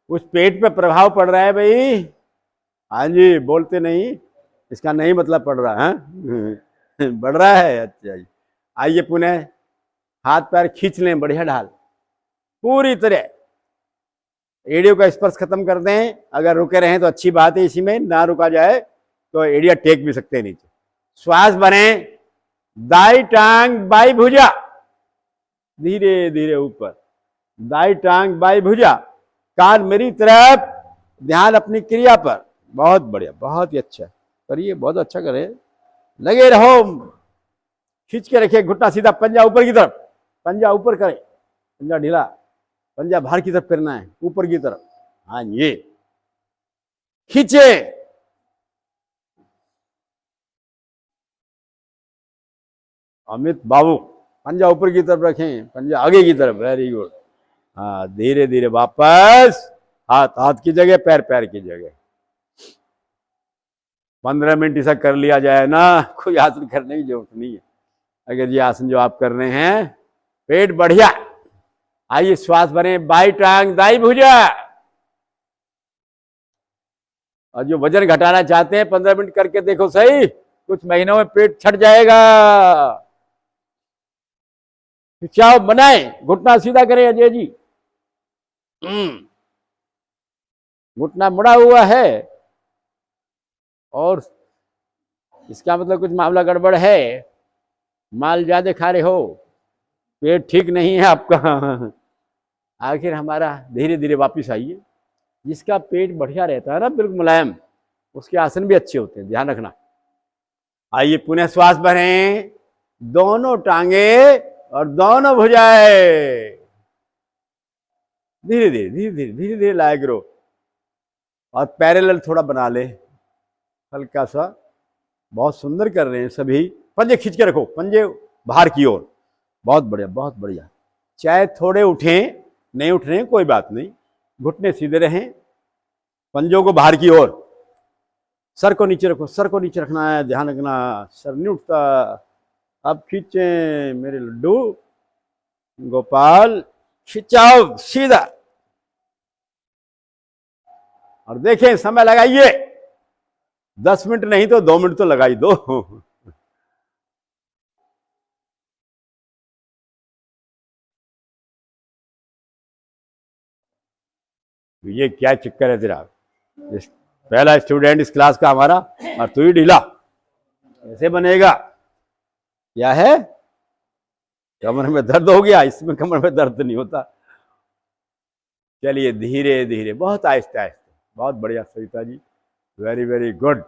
उस पेट पे प्रभाव पड़ रहा है भाई। हाँ जी, बोलते नहीं, इसका नहीं मतलब पड़ रहा है, बढ़ रहा है। अच्छा जी, आइए पुनः हाथ पैर खींच लें, बढ़िया ढाल पूरी तरह। एडियो का स्पर्श खत्म कर दें, अगर रुके रहें तो अच्छी बात है, इसी में ना रुका जाए तो एडिया टेक भी सकते हैं नीचे। श्वास भरें, दाई टांग बाई भुजा, धीरे धीरे ऊपर, दाई टांग बाई भुजा, कान मेरी तरफ, ध्यान अपनी क्रिया पर। बहुत बढ़िया, बहुत ही अच्छा करिए, बहुत अच्छा करें, लगे रहो, खींच के रखिए, घुटना सीधा, पंजा ऊपर की तरफ, पंजा ऊपर करें, पंजा ढीला, पंजा बाहर की तरफ करना है, ऊपर की तरफ। हाँ, ये खींचे, अमित बाबू पंजा ऊपर की तरफ रखें, पंजा आगे की तरफ, वेरी गुड। हाँ, धीरे धीरे वापस, हाथ हाथ की जगह, पैर पैर की जगह। 15 मिनट ऐसा कर लिया जाए ना, कोई आसन करने की जरूरत नहीं है। अगर ये आसन जो आप कर रहे हैं, पेट बढ़िया। आइए, श्वास भरें, बाई टांग दाई भुजा। और जो वजन घटाना चाहते हैं, 15 मिनट करके देखो सही, कुछ महीनों में पेट छट जाएगा। क्या बनाए, घुटना सीधा करें अजय जी, घुटना मुड़ा हुआ है, और इसका मतलब कुछ मामला गड़बड़ है, माल ज्यादा खा रहे हो, पेट ठीक नहीं है आपका। आखिर हमारा धीरे धीरे वापिस आइए। जिसका पेट बढ़िया रहता है ना, बिल्कुल मुलायम, उसके आसन भी अच्छे होते हैं, ध्यान रखना। आइए, पुनः श्वास भरें, दोनों टांगे और दोनों भुजाएं, धीरे धीरे धीरे धीरे धीरे धीरे लाए करो, और पैरेलल थोड़ा बना ले, हल्का सा। बहुत सुंदर कर रहे हैं सभी। पंजे खींच के रखो, पंजे बाहर की ओर, बहुत बढ़िया, बहुत बढ़िया। चाहे थोड़े उठें, नहीं उठ रहे हैं कोई बात नहीं, घुटने सीधे रहें, पंजों को बाहर की ओर, सर को नीचे रखो, सर को नीचे रखना है, ध्यान रखना, सर नहीं उठता। अब खींचे मेरे लड्डू गोपाल, खिंचाओ सीधा, और देखें, समय लगाइए, 10 मिनट नहीं तो 2 मिनट तो लगाई दो। ये क्या चक्कर है तेरा, पहला स्टूडेंट इस क्लास का हमारा, और तू ही ढीला, कैसे बनेगा? क्या है, कमर में दर्द हो गया? इसमें कमर में दर्द नहीं होता। चलिए, धीरे धीरे, बहुत आहिस्ते आहिस्ते, बहुत बढ़िया Savita ji, very very good.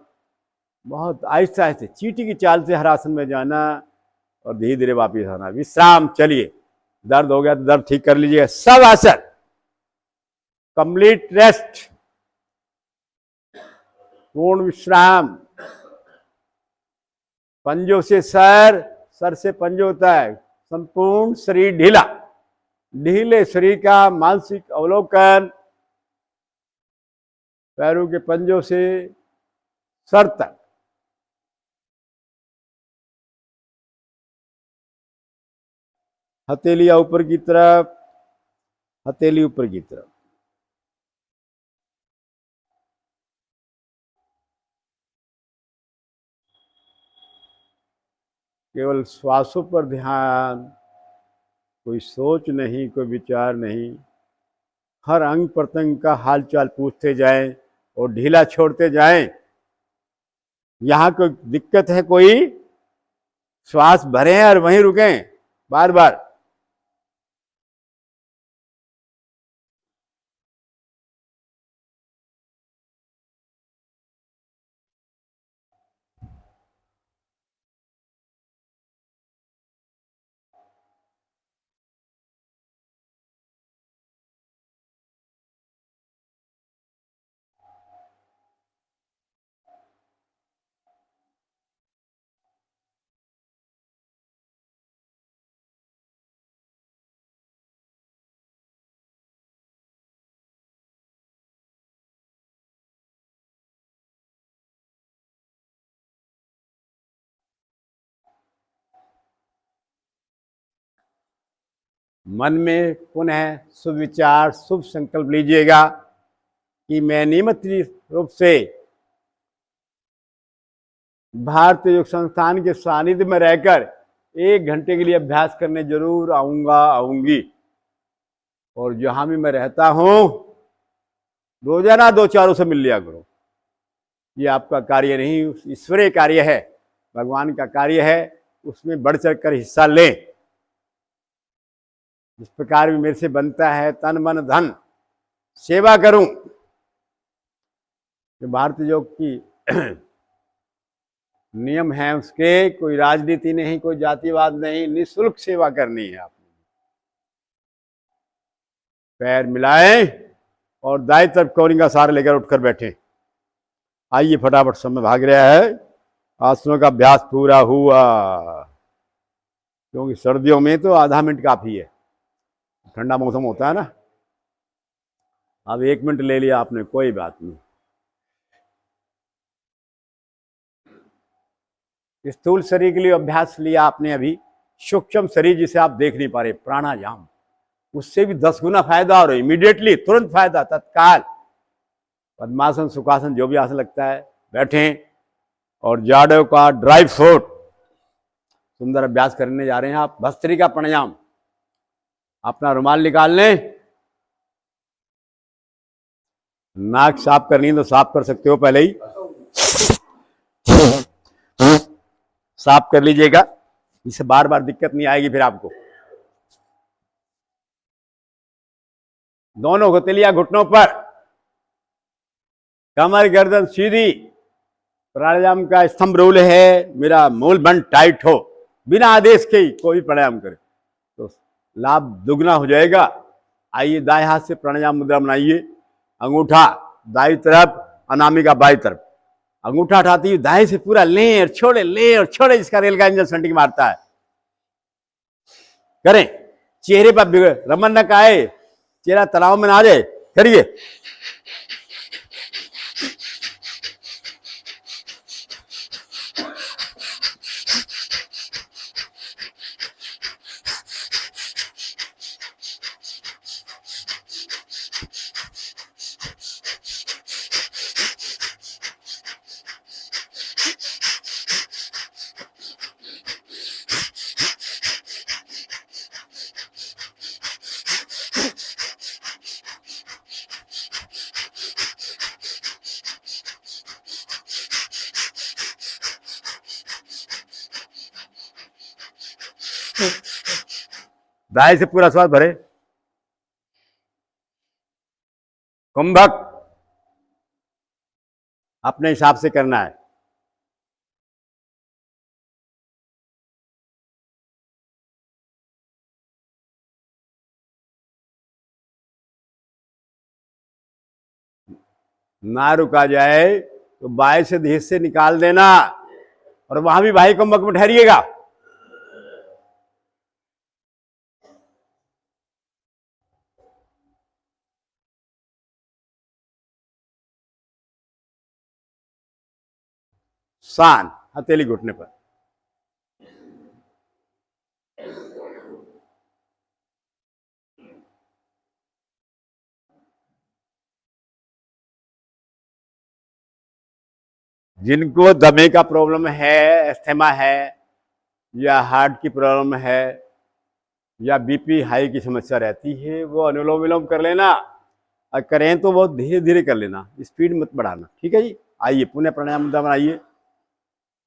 बहुत आहिस्ते आहिस्ते, चींटी की चाल से हर आसन में जाना, और धीरे धीरे वापिस आना। विश्राम, चलिए, दर्द हो गया तो दर्द ठीक कर लीजिए। सब आसन, कंप्लीट रेस्ट, पूर्ण विश्राम। पंजों से सर, सर से पंजों तक, संपूर्ण शरीर ढीला, ढीले शरीर का मानसिक अवलोकन, पैरों के पंजों से सर तक। हथेलियां ऊपर की तरफ, हथेली ऊपर की तरफ। केवल श्वासों पर ध्यान, कोई सोच नहीं, कोई विचार नहीं। हर अंग प्रत्यंग का हालचाल पूछते जाएं और ढीला छोड़ते जाएं। यहां कोई दिक्कत है कोई? श्वास भरें और वहीं रुकें, बार बार। मन में पुनः शुभ विचार, शुभ संकल्प लीजिएगा कि मैं नियमित रूप से भारतीय योग संस्थान के सानिध्य में रहकर 1 घंटे के लिए अभ्यास करने जरूर आऊंगा, आऊंगी। और जहां भी मैं रहता हूं, रोजाना 2-4 से मिल लिया करो। ये आपका कार्य नहीं, ईश्वरीय कार्य है, भगवान का कार्य है। उसमें बढ़ चढ़ कर हिस्सा लें। जिस प्रकार भी मेरे से बनता है तन मन धन सेवा करूं। जो भारतीय योग की नियम है उसके, कोई राजनीति नहीं, कोई जातिवाद नहीं, निःशुल्क सेवा करनी है। आपने पैर मिलाएं और दाएं तरफ कौरिंग का सहारा लेकर उठकर बैठे। आइए फटाफट, समय भाग रहा है। आसनों का अभ्यास पूरा हुआ, क्योंकि सर्दियों में तो आधा मिनट काफी है, ठंडा मौसम होता है ना। अब 1 मिनट ले लिया आपने, कोई बात नहीं। स्थूल शरीर के लिए अभ्यास लिया आपने अभी। सूक्ष्म शरीर जिसे आप देख नहीं पा रहे, प्राणायाम, उससे भी 10 गुना फायदा हो रहा है। इमीडिएटली, तुरंत फायदा, तत्काल। पद्मासन, सुखासन, जो भी आसन लगता है, बैठें और जाड़ों का ड्राई फ्रूट सुंदर अभ्यास करने जा रहे हैं आप। भस्त्रिका प्राणायाम, अपना रुमाल निकाल लें। नाक साफ करनी है तो साफ कर सकते हो, पहले ही साफ कर लीजिएगा, इससे बार बार दिक्कत नहीं आएगी फिर आपको। दोनों हथेलियां घुटनों पर, कमर गर्दन सीधी। प्राणायाम का स्तंभ रूल है, मेरा मूल बंद टाइट हो, बिना आदेश के ही कोई प्राणायाम करे तो लाभ दुगना हो जाएगा। आइए दाएं हाथ से प्राणायाम मुद्रा बनाइए। अंगूठा दाईं तरफ, अनामिका बाईं तरफ। अंगूठा उठाती हुई दाएं से पूरा ले और छोड़े, ले और छोड़े, जिसका रेल का इंजन संटिक मारता है। करें। चेहरे पर रमन न आए, चेहरा तनाव में ना आ जाए, करिए। दाएं से पूरा श्वास भरे। कुंभक अपने हिसाब से करना है। ना रुका जाए तो बाएं से हिस्से निकाल देना, और वहां भी भाई कुंभक में ठहरिएगा। शान, हथेली घुटने पर। जिनको दमे का प्रॉब्लम है, एस्थेमा है, या हार्ट की प्रॉब्लम है, या बीपी हाई की समस्या रहती है, वो अनुलोम विलोम कर लेना। और करें तो बहुत धीरे धीरे कर लेना, स्पीड मत बढ़ाना, ठीक है जी। आइए पुनः प्राणायाम मुद्रा बनाइए।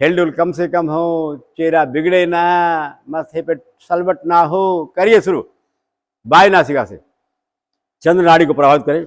हेलडुल कम से कम हो, चेहरा बिगड़े ना, माथे पे सलवट ना हो। करिए शुरू। बाएं नासिका से चंद्र नाड़ी को प्रभावित करें।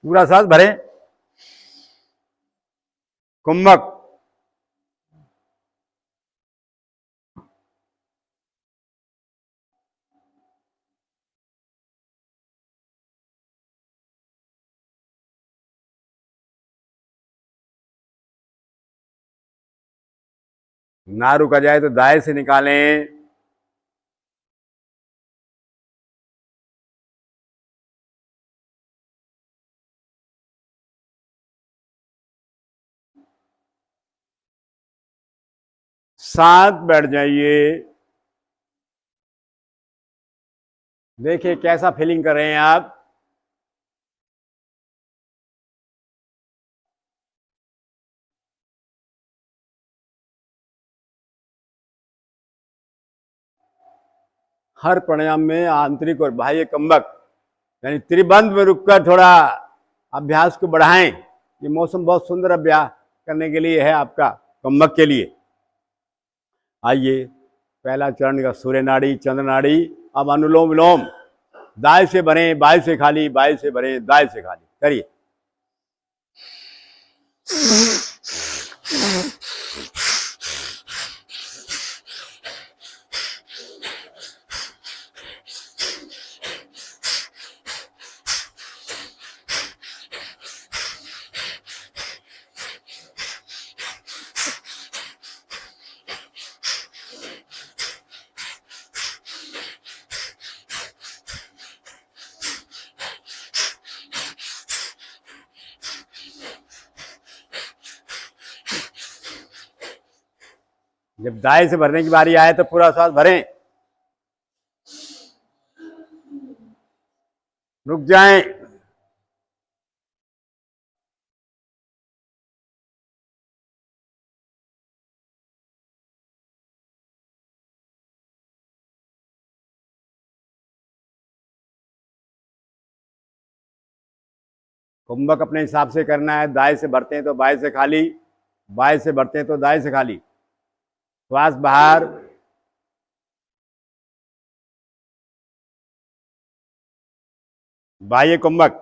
पूरा सांस भरें। कुंभक, ना रुका जाए तो दाएं से निकालें। शांत बैठ जाइए। देखिए कैसा फीलिंग कर रहे हैं आप। हर प्राणायाम में आंतरिक और बाह्य कंबक यानी त्रिबंध में रुककर थोड़ा अभ्यास को बढ़ाएं। ये मौसम बहुत सुंदर अभ्यास करने के लिए है आपका, कंबक के लिए। आइए, पहला चरण का सूर्य नाड़ी, चंद्र नाड़ी। अब अनुलोम विलोम, दाएं से भरें, बाएं से खाली, बाएं से भरें, दाएं से खाली करिए। जब दाएं से भरने की बारी आए तो पूरा श्वास भरें, रुक जाएं। कुंभक अपने हिसाब से करना है। दाएं से भरते हैं तो बाएं से खाली, बाएं से भरते हैं तो दाएं से खाली। श्वास बाहर, बाह्य कुंभक।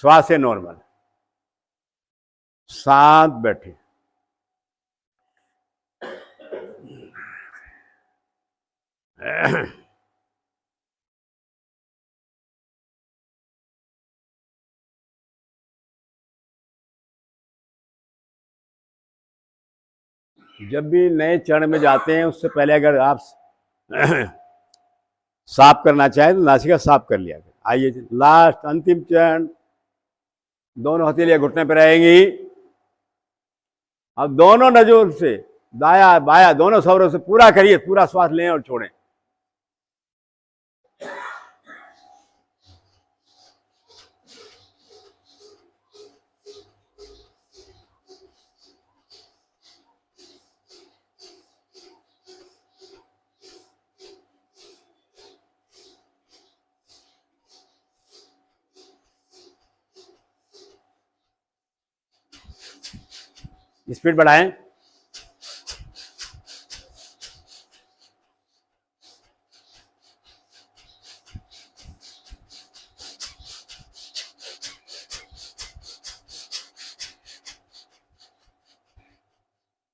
श्वास है नॉर्मल, शांत बैठे। जब भी नए चरण में जाते हैं उससे पहले अगर आप साफ करना चाहें तो नासिका साफ कर लिया। आइए लास्ट अंतिम चरण, दोनों हथेलियां घुटने पर रहेंगी। अब दोनों नजों से दाया बाया दोनों स्वरों से पूरा करिए, पूरा श्वास लें और छोड़ें। स्पीड बढ़ाएं।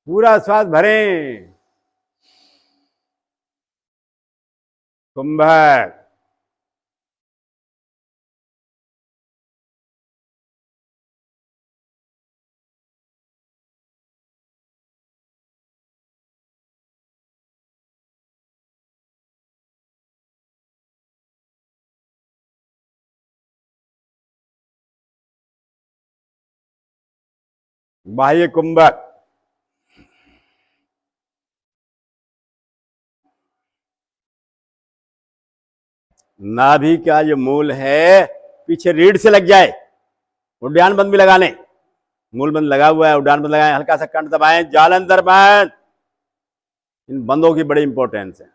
पूरा श्वास भरें। कुंभक, बाह्य कुंभक। नाभि का जो मूल है पीछे रीढ़ से लग जाए। उड्डान बंद भी लगा लें, मूल बंद लगा हुआ है, उड्डान बंद लगाएं। हल्का सा कंठ दबाएं, जालंधर बंद। इन बंदों की बड़ी इंपॉर्टेंस है।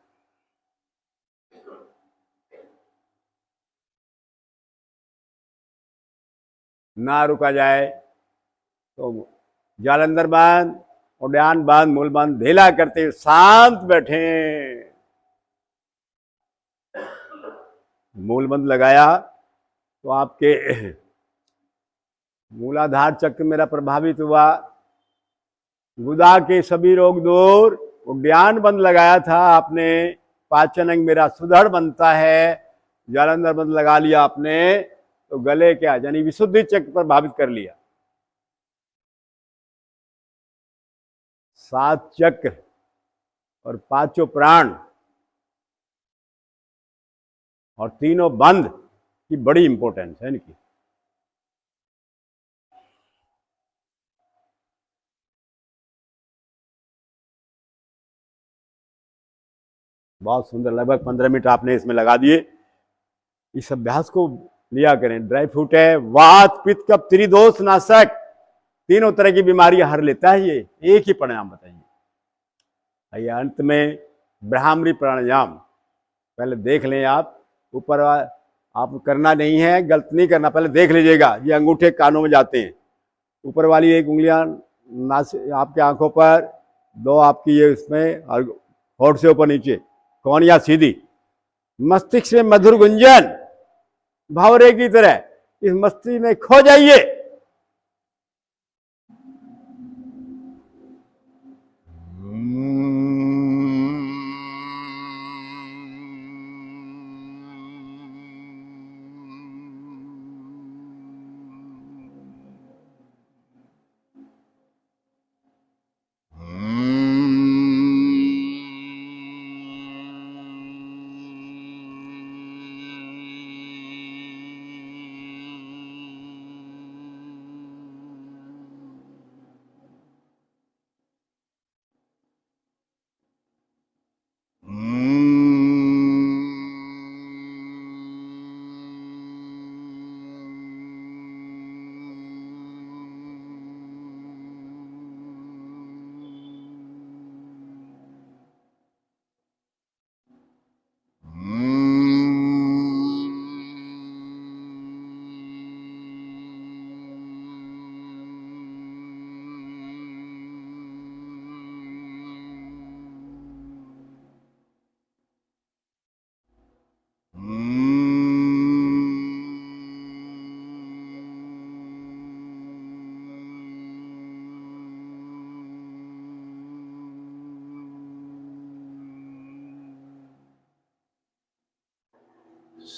ना रुका जाए तो जालंधर बंद, उड्डान बंद, मूल बंद, ढीला करते हुए शांत बैठे। मूल बंद लगाया तो आपके मूलाधार चक्र मेरा प्रभावित हुआ, गुदा के सभी रोग दूर। उड्डान बंद लगाया था आपने, पाचन अंग मेरा सुदृढ़ बनता है। जालंधर बंद लगा लिया आपने तो गले क्या यानी विशुद्धि चक्र प्रभावित कर लिया। 7 चक्र और 5 प्राण और तीनों बंद की बड़ी इंपॉर्टेंस है इनकी। बहुत सुंदर, लगभग 15 मिनट आपने इसमें लगा दिए। इस अभ्यास को लिया करें। ड्राई फ्रूट है, वात पित्त कफ त्रिदोष नाशक, तीनों तरह की बीमारियां हर लेता है ये, एक ही प्राणायाम बताइए। आइए अंत में ब्राह्मरी प्राणायाम पहले देख लें आप। ऊपर आप करना नहीं है, गलत नहीं करना, पहले देख लीजिएगा। ये अंगूठे कानों में जाते हैं, ऊपर वाली एक उंगलियां आपके आंखों पर, दो आपकी ये इसमें, और होठ से ऊपर नीचे, कौनिया सीधी, मस्तिष्क में मधुर गुंजन भावरे की तरह इस मस्ती में खो जाइए।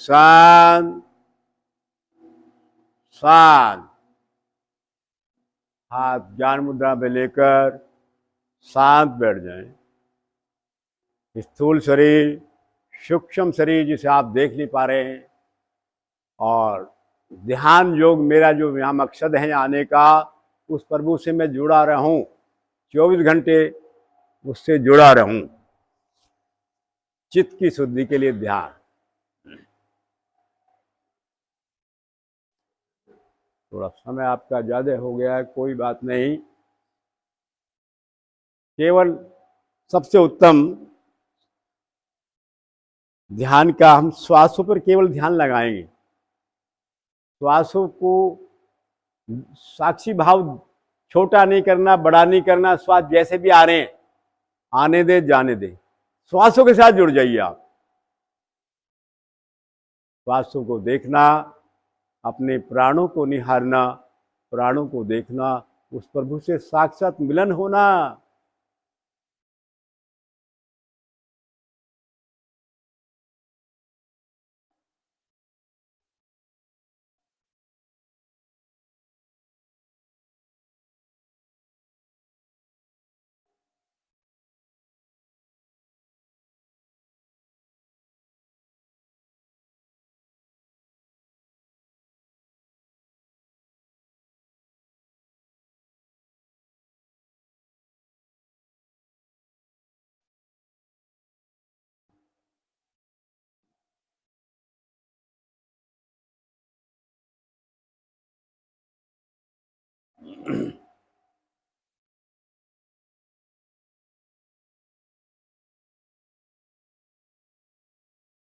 शांत शांत, हाथ ज्ञान मुद्रा पे लेकर शांत बैठ जाएं। स्थूल शरीर, सूक्ष्म शरीर जिसे आप देख नहीं पा रहे हैं, और ध्यान योग मेरा जो यहाँ मकसद है आने का, उस प्रभु से मैं जुड़ा रहूं, 24 घंटे उससे जुड़ा रहूं। चित्त की शुद्धि के लिए ध्यान। थोड़ा समय आपका ज्यादा हो गया है, कोई बात नहीं। केवल सबसे उत्तम ध्यान का हम श्वासों पर केवल ध्यान लगाएंगे। श्वासों को साक्षी भाव, छोटा नहीं करना, बड़ा नहीं करना। श्वास जैसे भी आ रहे हैं आने दे, जाने दे, श्वासों के साथ जुड़ जाइए आप। श्वासों को देखना, अपने प्राणों को निहारना, प्राणों को देखना, उस प्रभु से साक्षात मिलन होना।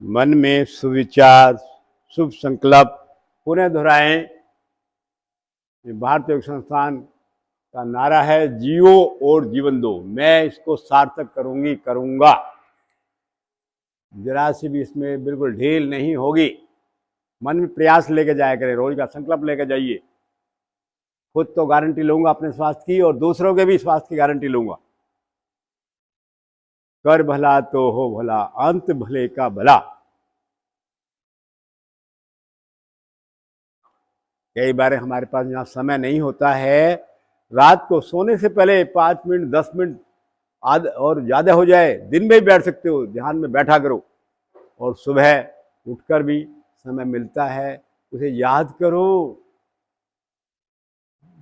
मन में सुविचार, शुभ संकल्प पुनः दोहराएं। भारतीय योग संस्थान का नारा है, जियो और जीवन दो। मैं इसको सार्थक करूंगी, करूंगा। जरा सी भी इसमें बिल्कुल ढील नहीं होगी। मन में प्रयास लेके जाया करें, रोज का संकल्प लेके जाइए। खुद तो गारंटी लूंगा अपने स्वास्थ्य की, और दूसरों के भी स्वास्थ्य की गारंटी लूंगा। कर भला तो हो भला, अंत भले का भला। कई बार हमारे पास यहाँ समय नहीं होता है, रात को सोने से पहले 5 मिनट 10 मिनट आध और ज़्यादा हो जाए दिन में भी बैठ सकते हो, ध्यान में बैठा करो। और सुबह उठकर भी समय मिलता है उसे याद करो।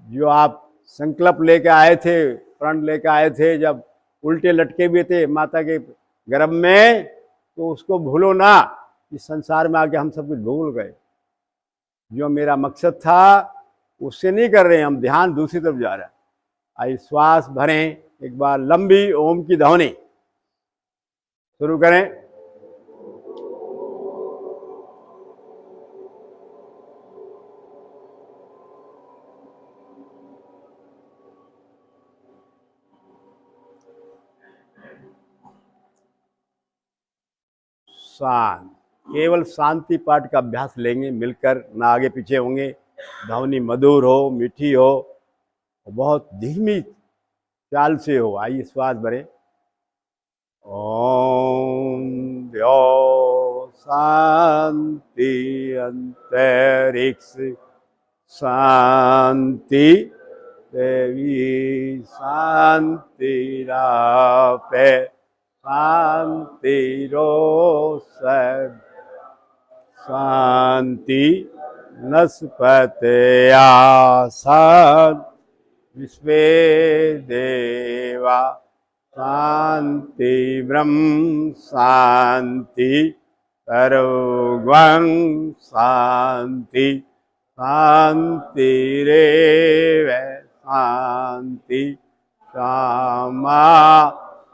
जो आप संकल्प लेके आए थे, प्रण लेके आए थे, जब उल्टे लटके हुए थे माता के गर्भ में, तो उसको भूलो ना। इस संसार में आके हम सब कुछ भूल गए। जो मेरा मकसद था उससे नहीं कर रहे हैं हम, ध्यान दूसरी तरफ जा रहा है। आइए श्वास भरें, एक बार लंबी ओम की ध्वनि शुरू करें। शांत, केवल शांति पाठ का अभ्यास लेंगे मिलकर, ना आगे पीछे होंगे। ध्वनि मधुर हो, मीठी हो, बहुत धीमी चाल से हो। आइए श्वास भरें। ओम द्यो शांति अंतरिक्ष शांति देवी शांति रापे शांति रोसद शांति नस्पतया शांति विश्वे देवा शांति ब्रह्म शांति सर्वं शांति शांति रेव शांति क्षमा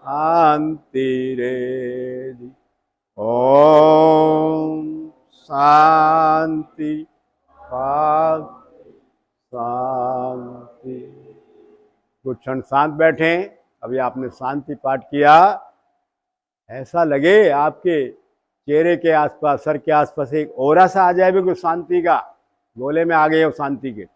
शांति रेदि। ओम शांति शांति। कुछ क्षण शांत बैठें। अभी आपने शांति पाठ किया, ऐसा लगे आपके चेहरे के आसपास, सर के आसपास एक ओरा सा आ जाए बिल्कुल शांति का, गोले में आ गए हो शांति के।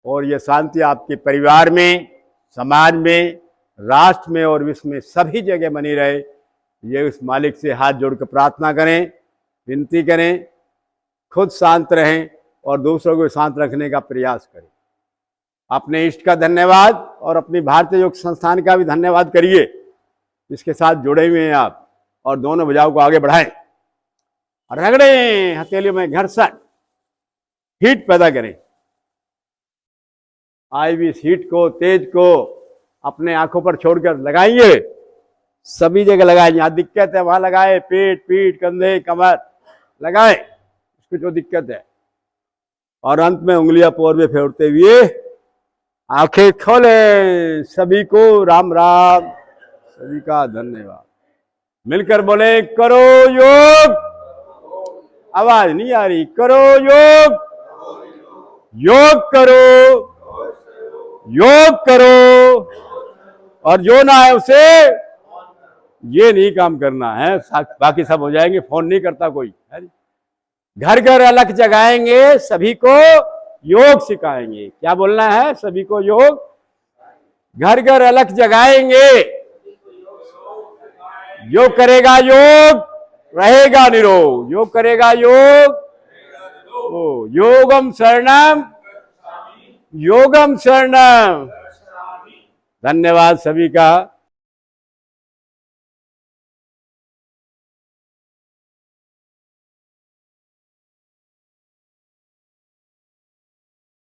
और ये शांति आपके परिवार में, समाज में, राष्ट्र में और विश्व में सभी जगह बनी रहे। ये उस मालिक से हाथ जोड़कर प्रार्थना करें, विनती करें। खुद शांत रहें और दूसरों को शांत रखने का प्रयास करें। अपने इष्ट का धन्यवाद और अपनी भारतीय योग संस्थान का भी धन्यवाद करिए, इसके साथ जुड़े हुए हैं आप। और दोनों भुजाओं को आगे बढ़ाएं, रगड़ें, हथेलियों में घर्षण, हीट पैदा करें। आई भी इस हीट को, तेज को अपने आंखों पर छोड़कर लगाएंगे, सभी जगह लगाएं। जहां दिक्कत है वहां लगाए, पेट, पीठ, कंधे, कमर लगाए उसको जो दिक्कत है। और अंत में उंगलियां पोर में फेरते हुए आंखें खोले। सभी को राम राम, सभी का धन्यवाद। मिलकर बोले करो योग। आवाज नहीं आ रही। करो योग, योग करो, योग करो। और जो ना है उसे ये नहीं काम करना है, बाकी सब हो जाएंगे। फोन नहीं करता कोई। घर घर अलग जगाएंगे, सभी को योग सिखाएंगे। क्या बोलना है? सभी को योग। घर घर अलग जगाएंगे, योग करेगा योग रहेगा निरोग। योग करेगा योग, ओ योगम शरणम, योगम शरणम। धन्यवाद सभी का।